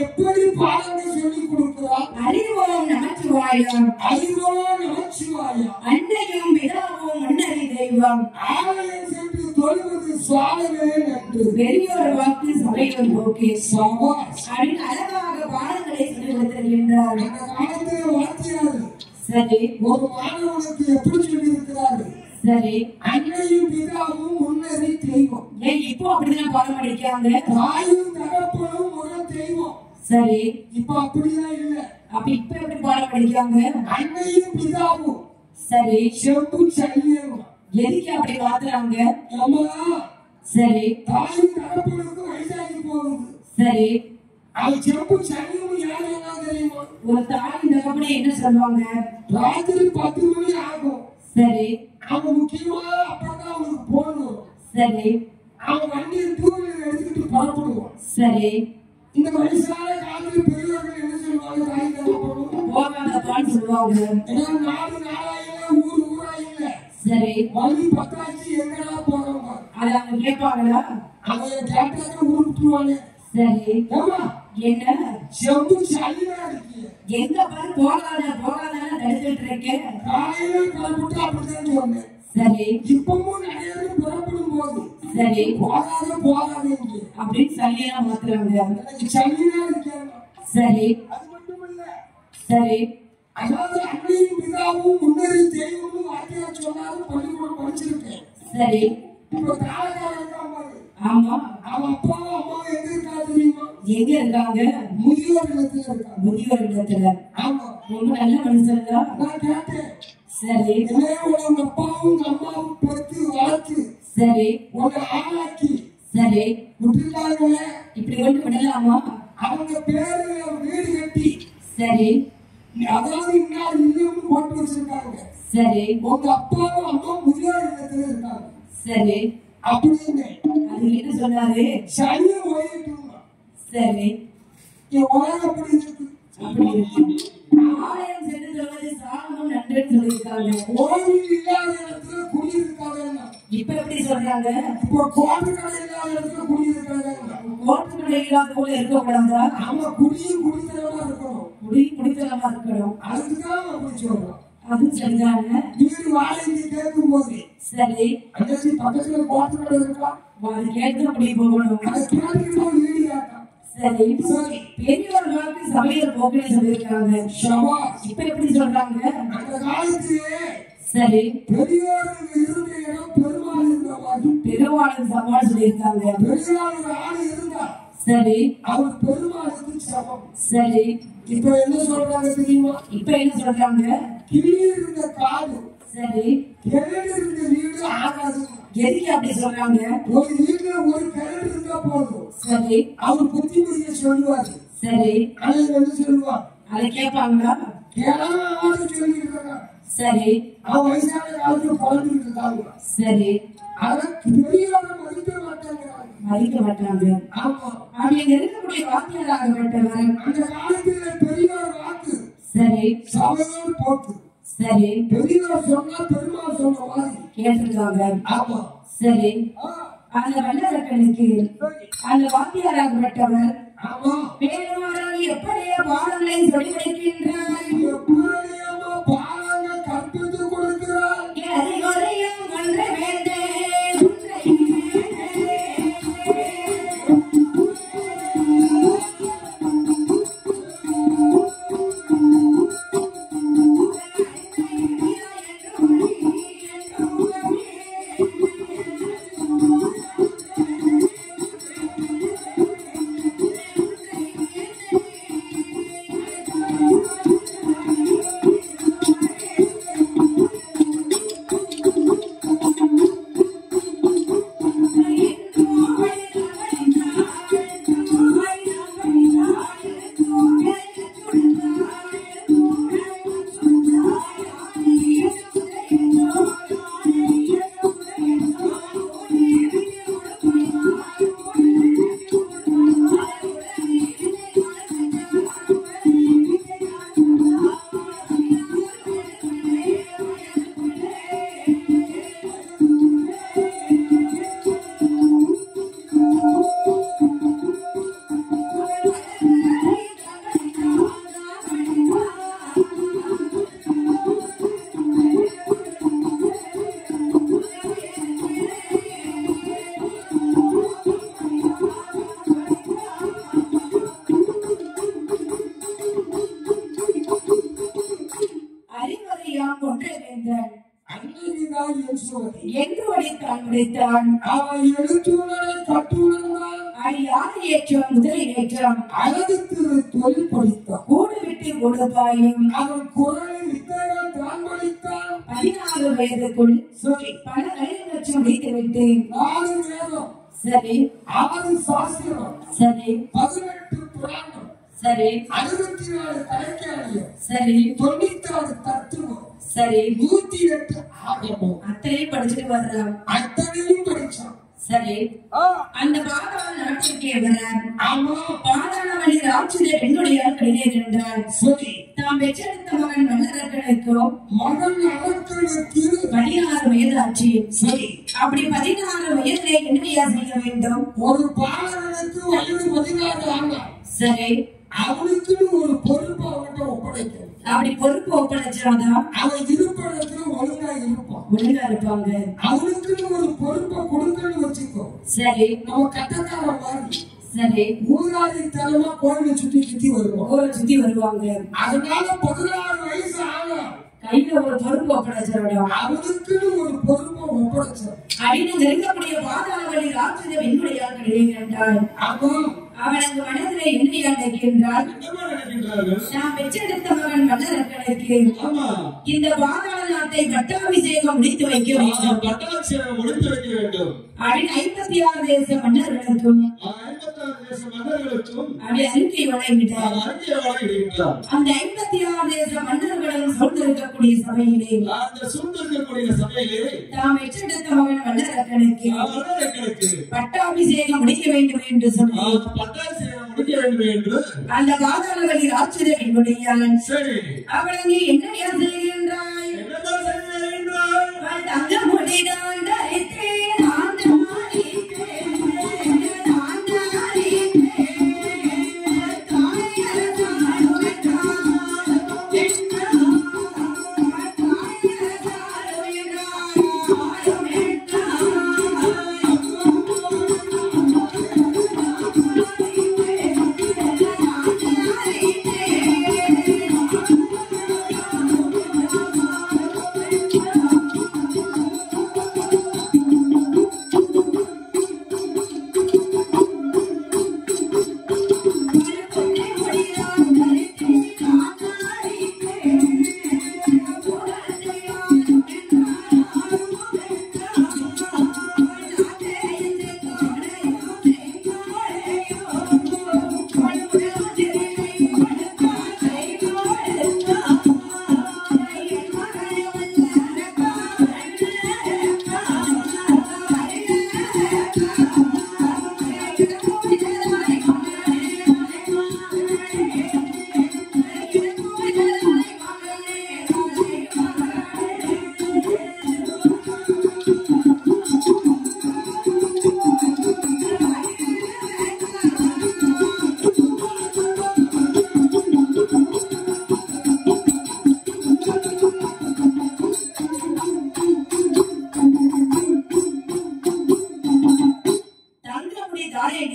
எப்படி பாடங்கள் சொல்லிக் கொடுக்கிறார்? அறிவோம் நமச்சிவாயம், அறிவோம் நமச்சிவாயம், அன்னையும் பிதாவும் முன்னறி தெய்வம், ஆலயம் சென்று தொழுவது சாதனை என்று பெரியோர் வாக்கு சபையில் போக்கே சபாஷ் அப்படின்னு அழகாக பாடங்களை சொல்லிக் கொடுத்திருக்கின்றார். அந்த காலத்திலே வாத்தியார் சரி, ஒரு மாணவனுக்கு எப்படி சொல்லி இருக்கிறாரு? சரி, அன்னையும் பிதாவும் முன்னறி தெய்வம். ஏன் இப்போ அப்படிதான் பாடம் படிக்காங்க? தாயும் தகப்பனும் முதல் தெய்வம். சரி, இப்ப அப்படிதான் இல்ல. அப்ப இப்ப எப்படி பாடம் படிக்காங்க? அன்னையும் பிதாவும் சரி, செப்பு சல்லியம். எதுக்கு அப்படி மாத்துறாங்க? அம்மா, சரி, தாயும் தகப்பனுக்கு வயசாகி போகுது. சரி, அது செப்பு சல்லியம் யாரு என்ன தெரியுமா? ஒரு தாயின் தகப்பனை என்ன சொல்லுவாங்க? ராத்திரி 10 மணி ஆகும். சரி, அவன் முக்கியமா அப்பதான் அவனுக்கு போகணும். சரி, அவன் வண்டியை 2 வீலர் எடுத்துக்கிட்டு புறப்படுவான். சரி, இந்த வயசான காலத்தில் பெரியவர்கள் என்ன சொல்லுவாங்க? தாய் தகப்பனும் போகாதப்பான்னு சொல்லுவாங்க. ஏன்னா நாடு நாடாயில ஊர் ஊராயில. சரி, மணி 10 எங்கடா போறவங்க அதை அவங்க கேட்பாங்களா? அதை கேட்டாக்க உருட்டுவாங்க. சரி, என்ன செம்பு சல்லியா இருக்கு, எங்க பாரு போகாதான தடுத்துட்டு இருக்கேன். காலையில கிளம்பிட்டு அப்படித்தான் சொன்னேன். சரி, இப்பவும் நிறைய பேர் புறப்படும் போது சரி, போகாதே அப்படின்னு சல்லியா மாத்துறாங்க. எனக்கு சல்லியா இருக்கேன். சரி, அது மட்டும் இல்ல. சரி, அதாவது அன்னையும் பிதாவும் முன்னறி தெய்வம்னு வாத்தியார் சொன்னாலும் பள்ளிக்கூடம் படிச்சிருக்கேன். சரி, இப்ப தாளக்காரன் இருக்கான் பாரு. ஆமா, அவன் அப்பாவும் அம்மாவும் எங்க இருக்கா தெரியுமா? எங்க இருக்காங்க? முதியோர் இல்லத்துல இருக்காங்க. முதியோர் இல்லத்துல. ஆமா, ரொம்ப நல்ல மனுஷன்டா. நான் கேட்டேன். சரி, உங்க அப்பாவும் அம்மாவும் பெற்று வளர்த்து சரி, உங்க ஆளாக்கி சரி, விட்டுருக்காங்களே, இப்படி கொண்டு விடலாமா? அவங்க பேரு வீடு கட்டி சரி, அதாவது இன்னும் போட்டு வச்சிருக்காங்க. சரி, உங்க அப்பாவும் அம்மா முதியோர் இல்லத்துல இருக்காங்க. சரி, அப்படின்னு அது என்ன சொன்னாரு? சனியை ஓடிட்டு. சரி, உலகம் அப்படி இருக்கு. அப்படி இருக்கு. ஆலயம் சென்று சொல்வது சாலமும் நன்றுன்னு சொல்லியிருக்காங்க. கோவில் இல்லாத இடத்துல குடியிருக்காங்க. இப்ப எப்படி சொல்றாங்க? இப்போ கோட்டு கடை இல்லாத இடத்துல குடியிருக்காங்க. கோட்டு கடை இல்லாத போல இருக்கக்கூடாதா? நம்ம குடியும் குடித்தனமா இருக்கணும். குடித்தனமா இருக்கணும். அதுக்குதான் அப்படி சொல்றோம். அது சரிதானே. வீடு வாடகைக்கு கேட்கும் போது சரி அன்னைக்கு பக்கத்துல கோட்டை இருக்கா அது கேட்டு அப்படி போகணும் அதை கேட்டுட்டு வீடியாக்கா சரி பெரியவர்களுக்கு சமையல் போக்குன்னு சொல்லியிருக்காங்க இப்ப எப்படி சொல்றாங்க அந்த காலத்திலே சரி பெரியவர்கள் இருந்த இடம் பெருமாள் இருந்த மாதிரி பெருமாளுக்கு சமாளம் சொல்லியிருக்காங்க பெருமாள் ஒரு ஆள் இருந்தா சரி அவர் பெருமாளுக்கு சமம் சரி இப்ப என்ன சொல்றாங்க தெரியுமா இப்ப என்ன சொல்றாங்க கீழே இருந்த காடு சரி கிணறு இருந்த வீடு ஆகாது எதுக்கு அப்படி சொல்றாங்க ஒரு வீட்டுல ஒரு கிணறு இருந்தா போதும் சரி அவர் புத்திமதியை சொல்லுவாரு சரி அதை என்ன சொல்லுவார் அதை கேட்பாங்களா கேளாம சொல்லிட்டு இருக்காங்க சரி அவன் வயசான காலத்துல குழந்தைட்டு இருந்தாங்க சரி ஆனா பெரியவரை மதிக்க மாட்டாங்கிறாங்க மதிக்க மாட்டாங்க ஆமா அவங்க இருக்கக்கூடிய வாக்கியராக மாட்டவர் அந்த காலத்துல பெரியவர் வாக்கு சரி சபையோடு போட்டு சரி பெரியவர் சொன்னா பெருமாள் சொன்ன மாதிரி கேட்டிருக்காங்க ஆமா சரி அந்த வல்லரக்கனுக்கு அந்த வாத்தியாராகப்பட்டவர் ஆமா வேணுமானால் எப்படியே பாடங்களை சொல்லி வைக்கின்றார் எப்படியோ பாலங்க கற்பித்து கொடுக்கிறார் அறிவுரையும் ஒன்று வேண்டே என்று வடித்தான் முடித்தான் அவன் எழுத்துணரை கட்டுணர்ந்தான் யார் ஏற்றம் முதலை ஏற்றம் அழகுக்கு தொழில் படித்தான் கூடு விட்டு கொடுப்பாயும் அவன் குரலில் வித்தைகள் தான் படித்தான் 16 வயதுக்குள் சரி பல லட்சம் முடித்து விட்டு 4 வேதம் சரி 6 சாஸ்திரம் சரி 18 புராணம் சரி 64 கணக்காளியம் சரி 96 தத்துவம் சரி 108 ஆகமம் அத்தனையும் படிச்சுட்டு வர்றான் அத்தனையும் படிச்சான் சரி அந்த பாதாள நாட்டிற்கே வரான் ஆமா பாதாள வழி ராட்சத பெண்ணுடைய கிடையே நின்றான் சரி தாம் பெற்றெடுத்த மகன் வல்லரக்கனுக்கும் மகன் அவர்களுக்கு 16 வயது ஆச்சு சரி அப்படி 16 வயதிலே என்னையா செய்ய வேண்டும் ஒரு பாலகனுக்கு வயது 16 ஆனா சரி அவனுக்கு ஒரு பொறுப்பு அவன்கிட்ட ஒப்படைக்கும் அப்படி பொறுப்பு ஒப்படைச்சாதான் அவன் இருப்பிடத்துல ஒழுங்கா இருப்பான் ஒழுங்கா இருப்பாங்க அவனுக்கு ஒரு பொறுப்பை கொடுக்கணும்னு வச்சுக்கோ சரி நம்ம கட்டக்கார மாதிரி சரி மூதாதி தரமா கோயிலை சுத்தி வருவோம் ஊரை சுத்தி வருவாங்க அதனால 16 வயசு ஆனா கையில ஒரு பொறுப்பு ஒப்படைச்சிடணும் அவனுக்கு ஒரு பொறுப்பை ஒப்படைச்சான் அப்படின்னு நெருங்கக்கூடிய பாதாள வழி ராட்சத பெண்ணுடைய கிடையே நின்றான் ஆமா அவனது மனதிலே என்னையா நினைக்கின்றான் என்னமா நினைக்கின்றார்கள்? நான் பெற்றெடுத்த மகன் வல்லரக்கனுக்கு ஆமா, இந்த பாதாள நாட்டை பட்டாபிஷேகம் முடித்து வைக்க வேண்டும் பட்டாபிஷேகம் முடித்து வைக்க வேண்டும். அப்படின்னு 56 தேச மன்னர்களுக்கும் 56 தேச மன்னர்களுக்கும் அப்படி அறிக்கை வழங்கிட்டார். அறிக்கை வழங்கிடுகின்றார். அந்த 56 தேச மன்னர்களும் சூழ்ந்திருக்கக்கூடிய சபையிலே அந்த சூழ்ந்திருக்கக்கூடிய சபையிலே தாம் பெற்றெடுத்த மகன் வல்லரக்கனுக்கு மன்னர்களுக்கு பட்டாபிஷேகம் முடிக்க வேண்டும் என்று சொல்லி பட்டாபிஷேகம் முடிக்க வேண்டும் என்று அந்த பாதாள வழி ராட்சத பெண்ணுடையான் சரி அவளை என்னையா செய்கின்றாய் என்னதான் செய்கிறாய்? தங்க முடிதான் தரித்தேன் ஆண்ட மாறித்தேன் ஆண்ட மாறித்தேன்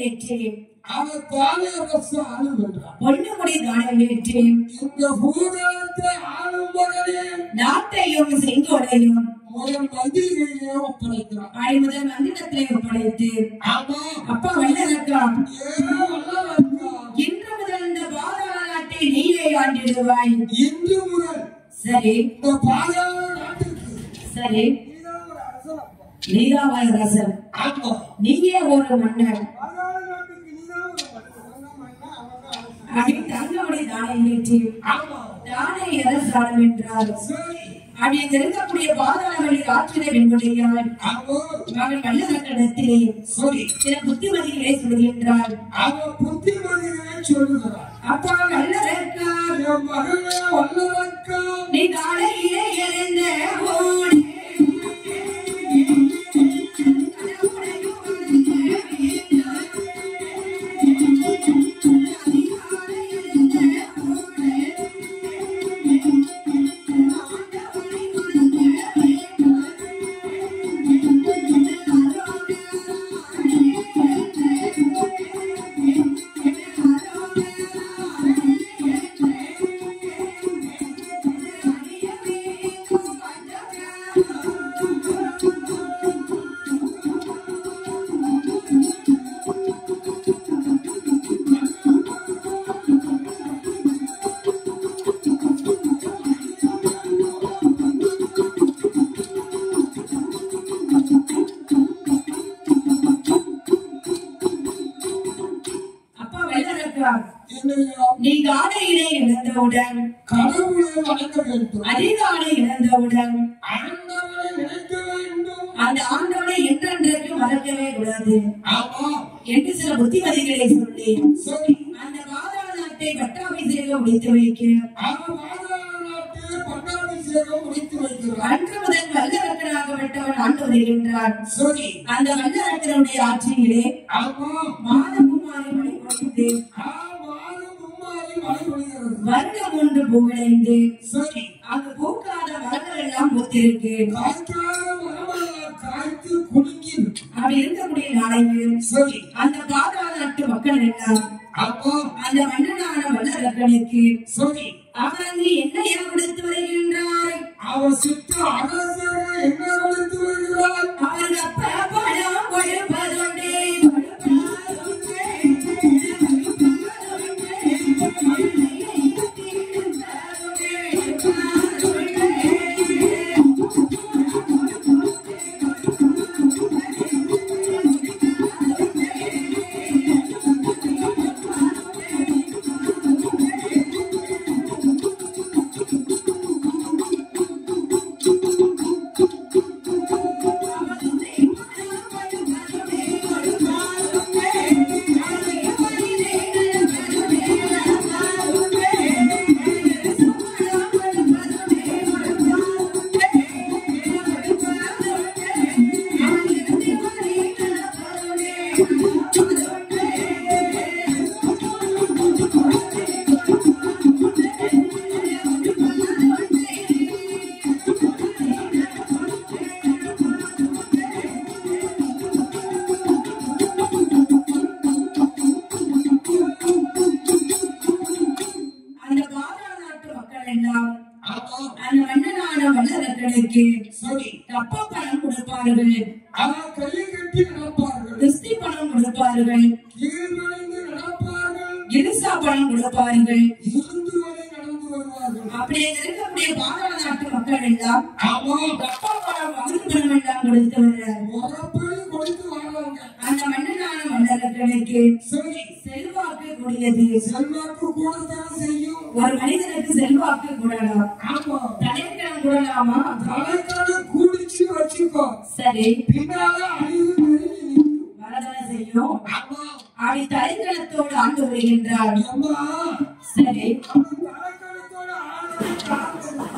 ஏற்றி அவர் தானே அரசு ஆளும் என்றார். பொன்னுமுடி தானம் ஏற்றி இந்த பூதத்தை ஆளும் மகனே நாட்டையும் செங்கோடையும் முதல் மந்திரியே ஒப்படைக்கிறார். முதல் மந்திரத்திலே ஒப்படைத்து ஆமா அப்பா வல்லரக்கம் வல்லரக்கா இன்று முதல் இந்த பாதாள நாட்டை நீயே ஆண்டிடுவாய். இன்று முதல் சரி இந்த பாதாள நாட்டுக்கு சரி நீதான் ஒரு அரசன் அப்பா. நீதான் ஒரு அரசன். ஆமா நீயே ஒரு மன்னர். பாதாள நாட்டுக்கு நீதான் ஒரு மன்னன். அப்படி தங்கமுடி தானை ஏற்றி ஆமா தானே அரசாணம் என்றார். சரி அப்படி இருக்கக்கூடிய பாதாள வழி ஆற்றினை வெண்கொடையாள் ஆமா மகன் வல்லரக்கடத்திலே சரி சில புத்திமதிகளை சொல்கின்றார். அவன் புத்திமதியை சொல்லுகிறார். அப்பா வல்லரக்கா என் மகனே வல்லரக்கா நீ காலையிலே எழுந்த ஓடி நீ காலையிலே இழந்தவுடன் கடவுளை வணங்க வேண்டும். அதிகாலை இழந்தவுடன் ஆண்டவரை நினைக்க வேண்டும். அந்த ஆண்டவனை என்றென்றைக்கு மறக்கவே கூடாது ஆமா என்று சில புத்திமதிகளை சொல்லி சரி அந்த பாதாள நாட்டை பட்டாபிஷேகம் முடித்து வைக்க அவன் பாதாள நாட்டு பட்டாபிஷேகம் முடித்து வைக்கிறார். அன்று முதல் வல்லரக்கனாகப்பட்டவன் ஆண்டு வருகின்றான். சரி அந்த வல்லரக்கனுடைய ஆட்சியிலே ஆமா மாதமும் மாறி மழை பொழிந்து மாதம் மும்மாறி மழை பொழிகிறது. வருடம் ஒன்று பூவடைந்து சரி அங்கு பூக்காத மரங்கள் எல்லாம் பூத்திருக்கு. காய்க்காத மரமெல்லாம் காய்த்து குலுங்கி இருக்கு. அப்படி இருக்கக்கூடிய நாளையில் சரி அந்த பாதாள நாட்டு மக்கள் எல்லாம் ஆமா அந்த மன்னனான வல்லரக்கனுக்கு சரி அவன் அங்கு என்னையா கொடுத்து வருகின்றாய்? அவன் சித்த அரசரை என்ன கொடுத்து வருகிறார்? அவன் அப்ப பணம் கொடுப்பதுண்டே அந்த மன்னனான வல்லரக்கனுக்கு சரி கப்ப பணம் கொடுப்பார்கள், அவன் கையை கட்டி நடப்பார்கள். கிறிஸ்தி பணம் கொடுப்பார்கள், கீழ்வழிந்து நடப்பார்கள். இரிசா பணம் கொடுப்பார்கள். இருந்து வரை நடந்து வருவார்கள். அப்படியே இருக்கக்கூடிய பாதாள நாட்டு மக்கள் எல்லாம் ஆமா கப்ப பணம் மகிழ் பணம் எல்லாம் கொடுத்து வர முறப்படி கொடுத்து வராங்க. அந்த மன்னனான வல்லரக்கனுக்கு சரி செல்வாக்கு கூடியது. செல்வாக்கு கூடத்தான் செய்யும். ஒரு மனிதனுக்கு செல்வாக்கு கூடலாம், ஆமா தலைக்கணம் கூடலாமா? தலைக்கான கூடிச்சு வச்சுக்கோ. சரி, பின்னால அழிவு நெருங்கி நிற்கும். வரதான செய்யும். ஆமா அப்படி தலைக்கணத்தோடு ஆண்டு வருகின்றார். அம்மா சரி, அவன் தலைக்கணத்தோட ஆளுமை காரணம்.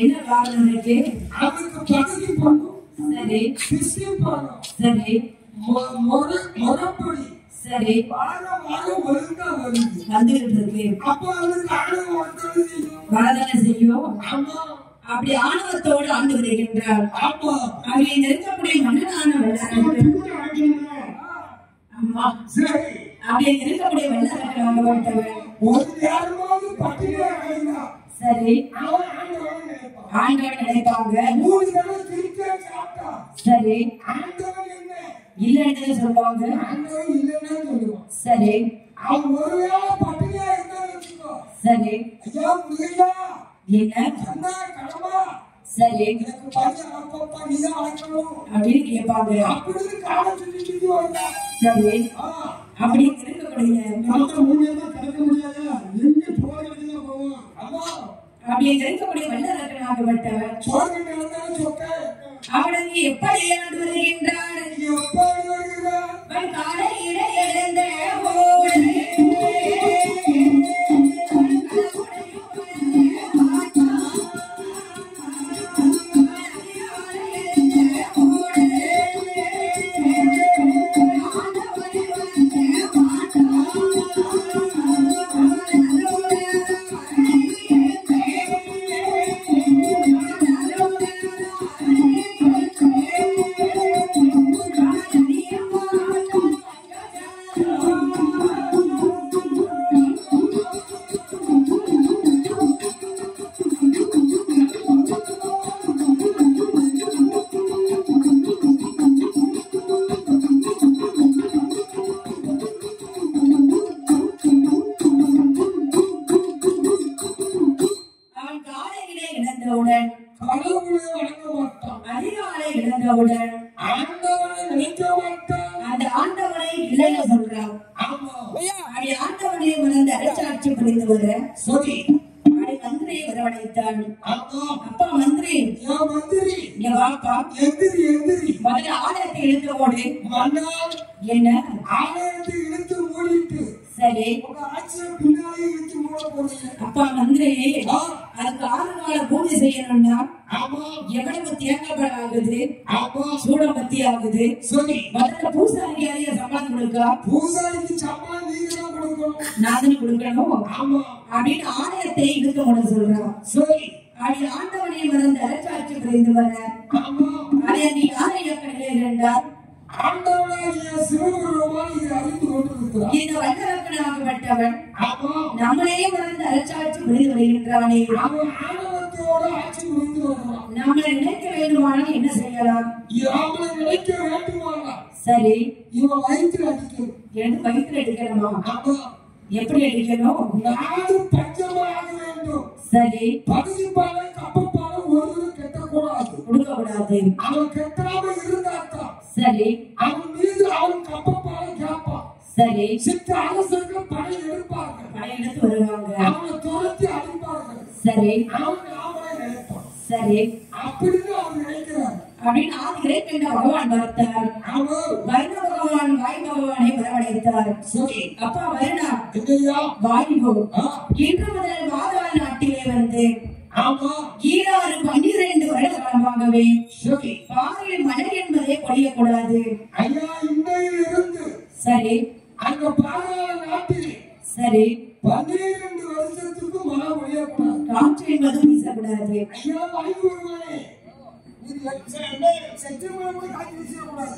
என்ன காரணம் இருக்கு? அவனுக்கு பதவி பண்ணும். சரி கிறிஸ்தி பண்ணும். சரி முறப்படி சரி வாரம் வாரம் ஒழுங்கா வருது. வந்துகிட்டு இருக்கு. அப்ப அவனுக்கு ஆளுமை ஒருத்தர் செய்யும். வரதான செய்யும். ஆமா அப்படி ஆணவத்தோடு ஆண்டு வருகின்றார். ஆமா அப்படி இருக்கக்கூடிய மன்னனான வல்லரக்கன் அம்மா சரி அப்படி இருக்கக்கூடிய வெள்ளரக்கன் ஆகப்பட்டவன் ஒரு நேரமாவது பட்டினியா இருந்தா சரி அவன் ஆண்டவன் நினைப்பான். ஆண்டவன் நினைப்பாங்க. 3 தடவை திருப்பி சாப்பிட்டா சரி ஆண்டவன் என்ன இல்லைன்னு சொல்லுவாங்க. ஆண்டவன் இல்லைன்னா சொல்லுவான். சரி அவன் ஒருவேளை பட்டினியா இருந்தா வச்சுக்கோ, சரி ஐயா முருகையா என்ன அண்ணா கடமா சரி எனக்கு பையன் அப்பப்பா நீதான் அழைக்கணும் அப்படின்னு கேட்பாங்க. அப்படின்னு காலை சொல்லி வருதா. சரி அப்படி இருக்கக்கூடிய அந்த 3 நேரம் கிடைக்க முடியாது, எங்க போகிறதுல போவோம். அம்மா அப்படி இருக்கக்கூடிய வெள்ளரக்கன் ஆகப்பட்டவன் சோறு நேரம் சொக்க அவனுக்கு எப்படி ஆண்டு வருகின்றான். எப்படி வருகிறான். அவன் காலையில எழுந்த கடவுளை வணங்க மாட்டான். அதிகாலை இழந்தவுடன் ஆண்டவனை நினைக்க மாட்டான். அந்த ஆண்டவனை இல்லைன்னு சொல்றான். ஆமா அப்படி ஆண்டவனை மறந்து அரசாட்சி புரிந்து வர சரி அப்படி மந்திரியை வரவழைத்தான். ஆமா அப்பா மந்திரி என் மந்திரி இங்க வாப்பா, எந்திரி எந்திரி முதல்ல ஆலயத்தை இழுத்து போடு. மன்னால் என்ன ஆலயத்தை இழுத்து மூடிட்டு சரி உங்க ஆட்சியை பின்னாலே இழுத்து மூட போறீங்க. அப்பா மந்திரி அதுக்கு 6 நாள பூஜை செய்யணும்னா ஆமா எவ்வளவு தேங்காய் பழம் ஆகுது, ஆமா சூடம் பத்தி ஆகுது. சரி முதல்ல பூசாரிக்கு யாரையா சம்பளம் கொடுக்கா, பூசாரிக்கு சம்பளம் நீங்க தான் கொடுக்கணும். நாதனி கொடுக்கணும் ஆமா அப்படின்னு ஆலயத்தை இழுத்து போட சொல்றான். சரி அப்படி ஆண்டவனை மறந்து அரசாட்சி புரிந்து வர ஆமா அதை நீ யாரை இழக்கவில்லை என்றால் ஆண்டவனாகிய சிவபெருமான் இதை அறிந்து கொண்டிருக்கிறார். இந்த வல்லரக்கனாகப்பட்டவன் ஆமா நம்மளையே மறந்து அரசாட்சி புரிந்து வருகின்றானே. அவன் ஆணவத்தோட ஆட்சி புரிந்து வருகிறான். நம்மளை நினைக்க வேண்டுமானால் என்ன செய்யலாம். அவனை நினைக்க வேண்டுமானா சரி இவன் வயிற்றில் அடிக்கணும். எனக்கு வயிற்றுல அடிக்கணுமா, ஆமா எப்படி அடிக்கணும். நாடு பஞ்சமாக வேண்டும். சரி பகுதிப்பாலை கப்பப்பாலை ஒரு கெட்டக்கூடாது, கொடுக்க கூடாது. அவன் கெட்டாம இருந்தாத்தான் சரி அவன் மீது அவன் கப்பப்பாலை கேட்பான். சரி சித்த அரசர்கள் படை எடுப்பார்கள், படையெடுத்து வருவாங்க. அவனை துரத்தி அடிப்பார்கள். சரி அவன் அவனை நினைப்பான். சரி அப்படின்னு அவன் நினைக்கிறார். அப்படின்னு ஆதிரை கண்ட பகவான் பார்த்தார். அவன் வருண பகவான் வாய் பகவானை வரவழைத்தார். சரி அப்பா வருணா எங்கய்யா வாய்போ இன்று முதல் மாதவ நாட்டிலே வந்து ஆமா 12 வருட காலமாகவே சரி பாறையில் மலர் என்பதை பொழியக்கூடாது. ஐயா இன்றையில் இருந்து சரி அந்த பாதாள நாட்டில் சரி 12 வருஷத்துக்கு மழை பொழியக்கூடாது. காற்று என்பது வீசக்கூடாது. ஐயா வாயு வருவானே செப்டம்பர் கூட காற்று வீசக்கூடாது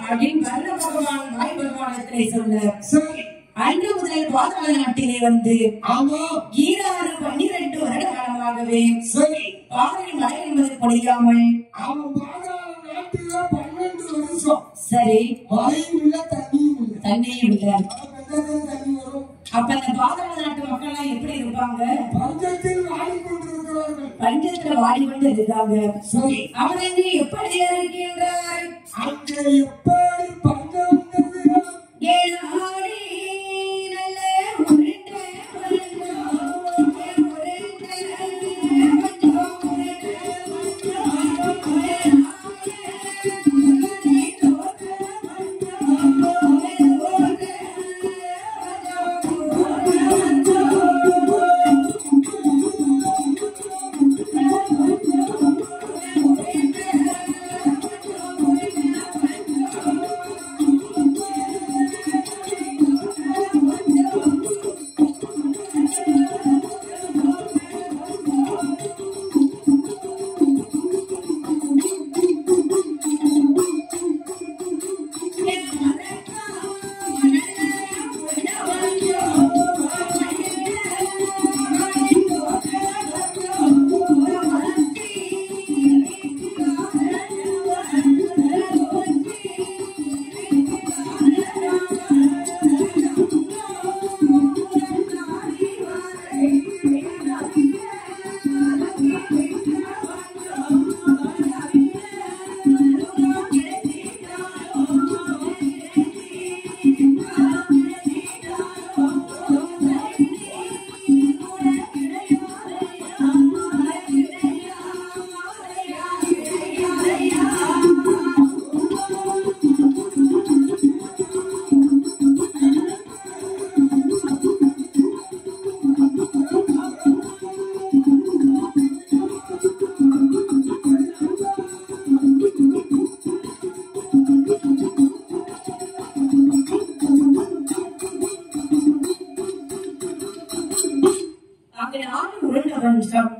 அப்படின்னு வருண பகவான் வாய் பகவானத்திலே சொல்ல சரி அன்று முதல் பாதாள நாட்டிலே வந்து ஆமா 12 வருட காலமாகவே சரி பாறையில் மழை என்பது பொழியாமல் அவன் பாதாள நாட்டில 12 வருஷம் சரி மழையும் இல்ல தண்ணியும் இல்ல. தண்ணியும் இல்லை. தண்ணி வரும். அப்ப அந்த பாதாள நாட்டு மக்கள் எல்லாம் எப்படி இருப்பாங்க. பஞ்சத்தில் வாடிக்கொண்டிருக்கிறார்கள். பஞ்சத்துல வாடிக்கொண்டு இருக்காங்க. சரி அவன் அங்கே எப்படி இருக்கின்றார். அங்கே எப்படி பஞ்சம் வந்தது. ஏழாடி நல்ல உருண்டை பஞ்சம், உருண்டை பஞ்சம், பஞ்சம்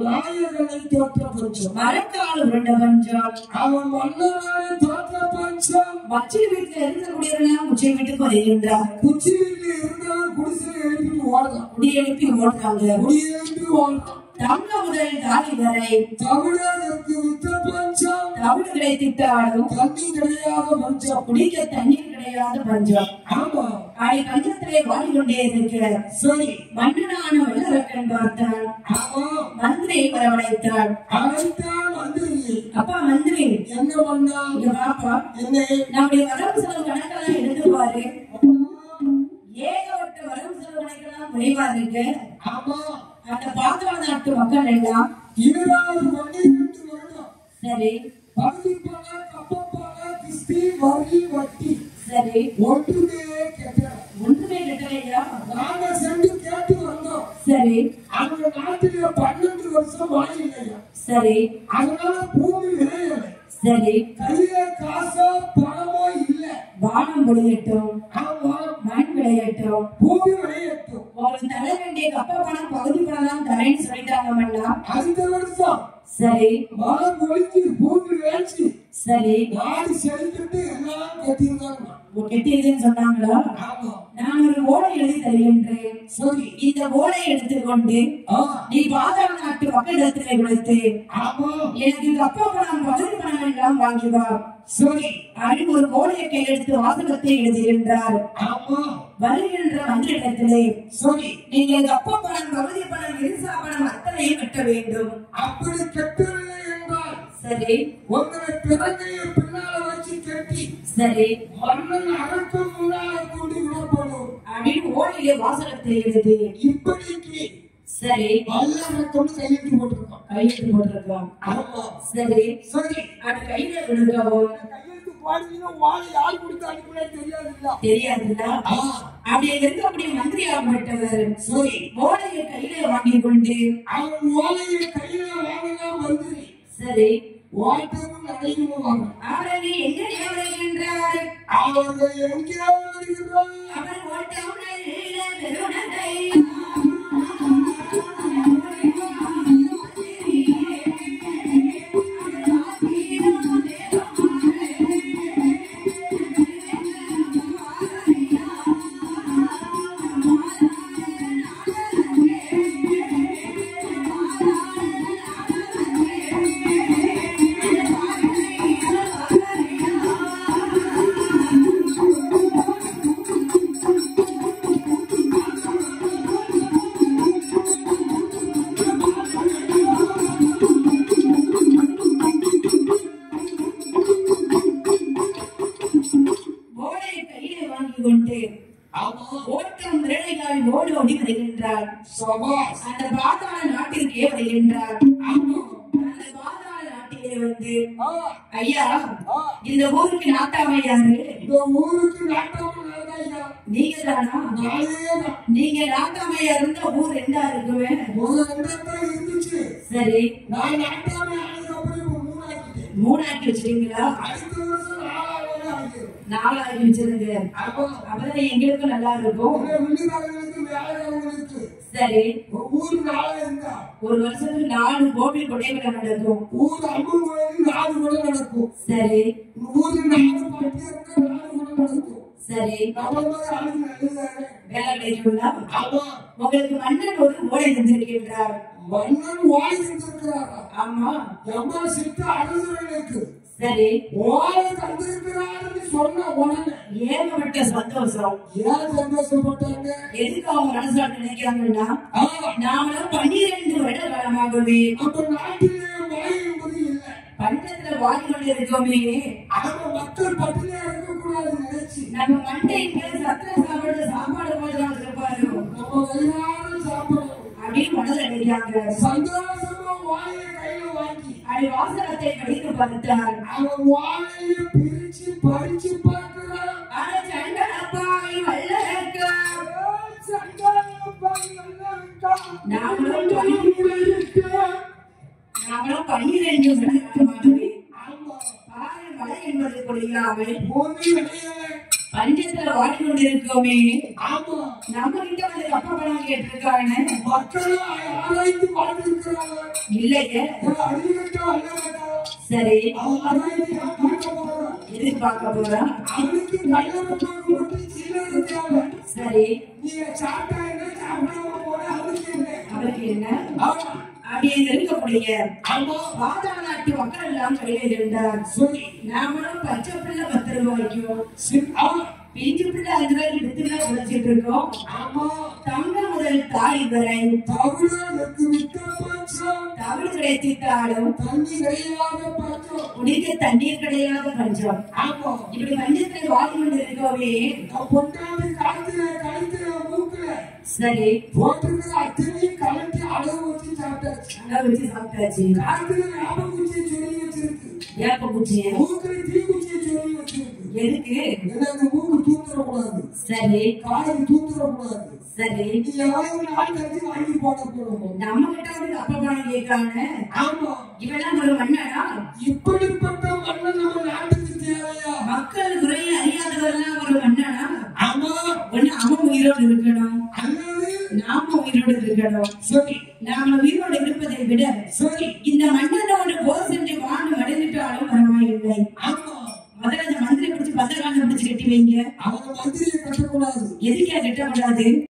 நாயகனை தோற்ற பஞ்சம் மரக்கால் உருண்ட பஞ்சம் அவன் மன்னனான தோற்ற பஞ்சம் மச்சி வீட்டுல இருக்கக்கூடியவரெல்லாம் குச்சி வீட்டுக்கு வருகின்றார். குச்சி வீட்டுல இருந்தாலும் குடிசை எழுப்பிட்டு ஓடலாம் குடி எழுப்பி ஓடுறாங்க. குடியை எழுப்பி ஓடலாம். தமிழ முதல் தாலி வரை தமிழருக்கு வித்த பஞ்சம் தமிழர்களை திட்டாடும் தண்ணி கிடையாத பஞ்சம் குடிக்க தண்ணீர் கிடையாத பஞ்சம். ஆமா அவை பஞ்சத்திலே வாடிக்கொண்டே இருக்கிற சரி மன்னனான வல்லரக்கன் பார்த்தான். ஆமா மந்திரியை வரவழைத்தான். அழைத்தான் மந்திரி அப்பா மந்திரி என்ன பண்ணா இங்க வாப்பா, என்ன நம்முடைய வரவு செலவு கணக்கெல்லாம் எடுத்து பாரு. ஏகப்பட்ட வரவு செலவு கணக்கெல்லாம் குறைவா இருக்கு. ஆமா அந்த பாதாள நாட்டு மக்கள் எல்லாம் 12 வருடம் சரி பகுதிப்பான கப்பப்பான கிஸ்தி வரி வட்டி சரி ஒன்றுமே கேட்கல. ஒன்றுமே கட்டலையா? நாங்க சென்று கேட்டு வந்தோம். சரி அந்த நாட்டில 12 வருஷம் மழை இல்லையா, சரி அதனால பூமி விளையல. சரி கையில காசோ பணமோ இல்ல. வானம் விளையட்டும், ஆமா மண் விளையட்டும், பூமி விளையட்டும். உங்களுக்கு தர வேண்டிய கப்ப பணம் பகுதி பணம் தான் தரேன்னு சொல்லிட்டாங்க. அடுத்த வருஷம் சரி மழை பொழிஞ்சு பூமி விளைச்சு சரி நாடு செழிக்கிட்டு எல்லாம் கட்டியிருந்தாங்க. கெட்டியதுன்னு சொன்னாங்களா? ஆமா நான் ஒரு ஓலை எழுதி தருகின்றேன். சரி இந்த ஓலையை எடுத்துக்கொண்டு நீ பாதாள நாட்டு மக்களிடத்திலே கொடுத்து ஆமா எனக்கு கப்ப பணம் பகுதி பணம் எல்லாம் வாங்கி வா. சரி அப்படின்னு ஒரு ஓலையை கையெழுத்து வாசகத்தை எழுதுகின்றார். ஆமா வருகின்ற மந்திரிடத்திலே சரி நீங்கள் கப்ப பணம் பகுதி பணம் விரிசா பணம் அத்தனையும் கட்ட வேண்டும். அப்படி கட்டவில்லை என்றால் சரி உங்களை பிறகையை பின்னால வச்சு கட்டி சரி மன்னன் அரக்கம் முன்னால கொண்டு விடப்படும் அப்படின்னு ஓலையிலே வாசகத்தை எழுதி இப்படிக்கு சரி வல்லரக்கம் கையெழுத்து போட்டிருக்கோம். கையெழுத்து போட்டிருக்கோம். ஆமா சரி சரி அது கையில கொடுக்கவும் கையெழுத்து பாடுறீங்க வாழை யார் கொடுத்து அனுப்புனே தெரியாதுல்ல. தெரியாதுல்ல. அப்படி இருக்கக்கூடிய மந்திரி ஆகப்பட்டவர் சரி ஓலையை கையில வாங்கி கொண்டு அவன் ஓலையை கையில வாங்கலாம் மந்திரி. சரி ஓட்டமும் நடைமும் அவரை எங்க வருகின்றார்? அவர்கள் எங்கே வருகிறார்? அவர் ஓட்டம் பெருணத்தை ஓட்டம் விரலையால் ஓடி ஓடி வருகின்றார். அந்த பாதாள நாட்டிற்கே வருகின்றார். அந்த பாதாள நாட்டிலே வந்து ஐயா இந்த ஊருக்கு நாட்டாமை யாரு? இந்த ஊருக்கு நாட்டாமை நீங்க தானா? நீங்க நாட்டாமையா இருந்த ஊர் ரெண்டா இருக்குமே. இருந்துச்சு. சரி நான் நாட்டாமை மூணாக்கி வச்சிருக்கீங்களா? 4 ஆக்கி வச்சிருங்க. அப்பதான் எங்களுக்கும் நல்லா இருக்கும். சரி ஒரு வருஷத்துக்கு 4 கோவில் கொடைகளை நடக்கும். ஊர் அம்மன் கோயில் 4 கூட நடக்கும். சரி ஊர் 4 பட்டி 4 கூட நடக்கும். சரி வேலை கிடைக்குங்களா? ஆமா உங்களுக்கு மன்னன் ஒரு ஓலை தந்திருக்கின்றார். மன்னன் ஓலை தந்திருக்கிறாரா? ஆமா எம்மா சித்த அரசர்களுக்கு சரி ஓலை தந்திருக்கிறாருன்னு சொன்ன உடனே ஏகப்பட்ட சந்தோஷம். ஏன் சந்தோஷப்பட்டாங்க? எதுக்கு அவங்க மனசுல நினைக்கிறாங்கன்னா நாமளும் 12 வருட காலமாகவே அப்ப நாட்டிலே மழை என்பது இல்லை. பண்டத்துல வாங்கி கொண்டு இருக்கோமே. அவங்க மக்கள் பட்டினியா இருக்கக்கூடாது நினைச்சு நம்ம மண்டைக்கு சத்திர சாப்பாடு போதும் இருப்பாரு. நம்ம எல்லாரும் சாப்பிடணும் அப்படின்னு மனதில் நினைக்கிறாங்க. சந்தோஷமா வாழையை கையில வாங்கி அது வாசகத்தை படித்து பார்த்தார். அவன் வாழையை பிரிச்சு பறிச்சு பார்க்கிறான். நாமளும் 12 மழை என்பது கொள்ளாமல் பஞ்சத்துல வாடி கொண்டு இருக்கோமே. ஆமா. நம்ம கிட்ட வந்து கப்ப பணம் கேட்டிருக்காங்க. மக்களும் ஆராய்ந்து வாழ்ந்து இருக்கிறாங்க. இல்லையே. அறிவிட்டா அல்ல. சரி. அவன் ஆராய்ந்து பார்க்க போறான். எதுக்கு பார்க்க போறான்? அவனுக்கு நல்லவர்களுக்கு மட்டும் சீலை இருக்காங்க. சரி. நீங்க சாப்பிட்டா என்ன சாப்பிடாம போனா அவனுக்கு என்ன? அப்படியே இருக்கக்கூடிய பாதாள நாட்டு மக்கள் எல்லாம் கையில இருந்தார். நாமளும் பச்சை பிள்ளை 10 ரூபாய்க்கும் பிஞ்சு பிள்ளை 5 ரூபாய்க்கு எடுத்துலாம் உழைச்சிட்டு இருக்கோம். தங்கம் முதல் தாய் வரை தமிழ் கிடைத்தாலும் குடிக்க தண்ணீர் கிடையாத பஞ்சம். இப்படி பஞ்சத்தில் வாடி கொண்டு இருக்கவே சரி வச்சு சாப்பிட்டாச்சு. எதுக்கு? சரி சரி. நம்ம கிட்ட வந்து கப்ப பணம் கேட்காங்க. இவெல்லாம் ஒரு மன்னனா? இப்படிப்பட்ட மன்னன் நம்ம நாட்டுக்கு தேவையா? மக்கள் குறைய அறியாதவரெல்லாம் ஒரு மன்னனா? ஒண்ணு அவன் உயிரோடு இருக்கணும், நாம உயிரோடு இருக்கணும். நாம உயிரோடு இருப்பதை விட இந்த மன்னனோடு போர் சென்று வாழ்ந்து மடிந்துட்டாலும் பரவாயில்லை. முதல்ல இந்த மந்திரி பிடிச்சி 10 காலம் பிடிச்சு கட்டி வைங்க. அவங்க மந்திரியை கட்டக்கூடாது. எதுக்கே கட்டக்கூடாது?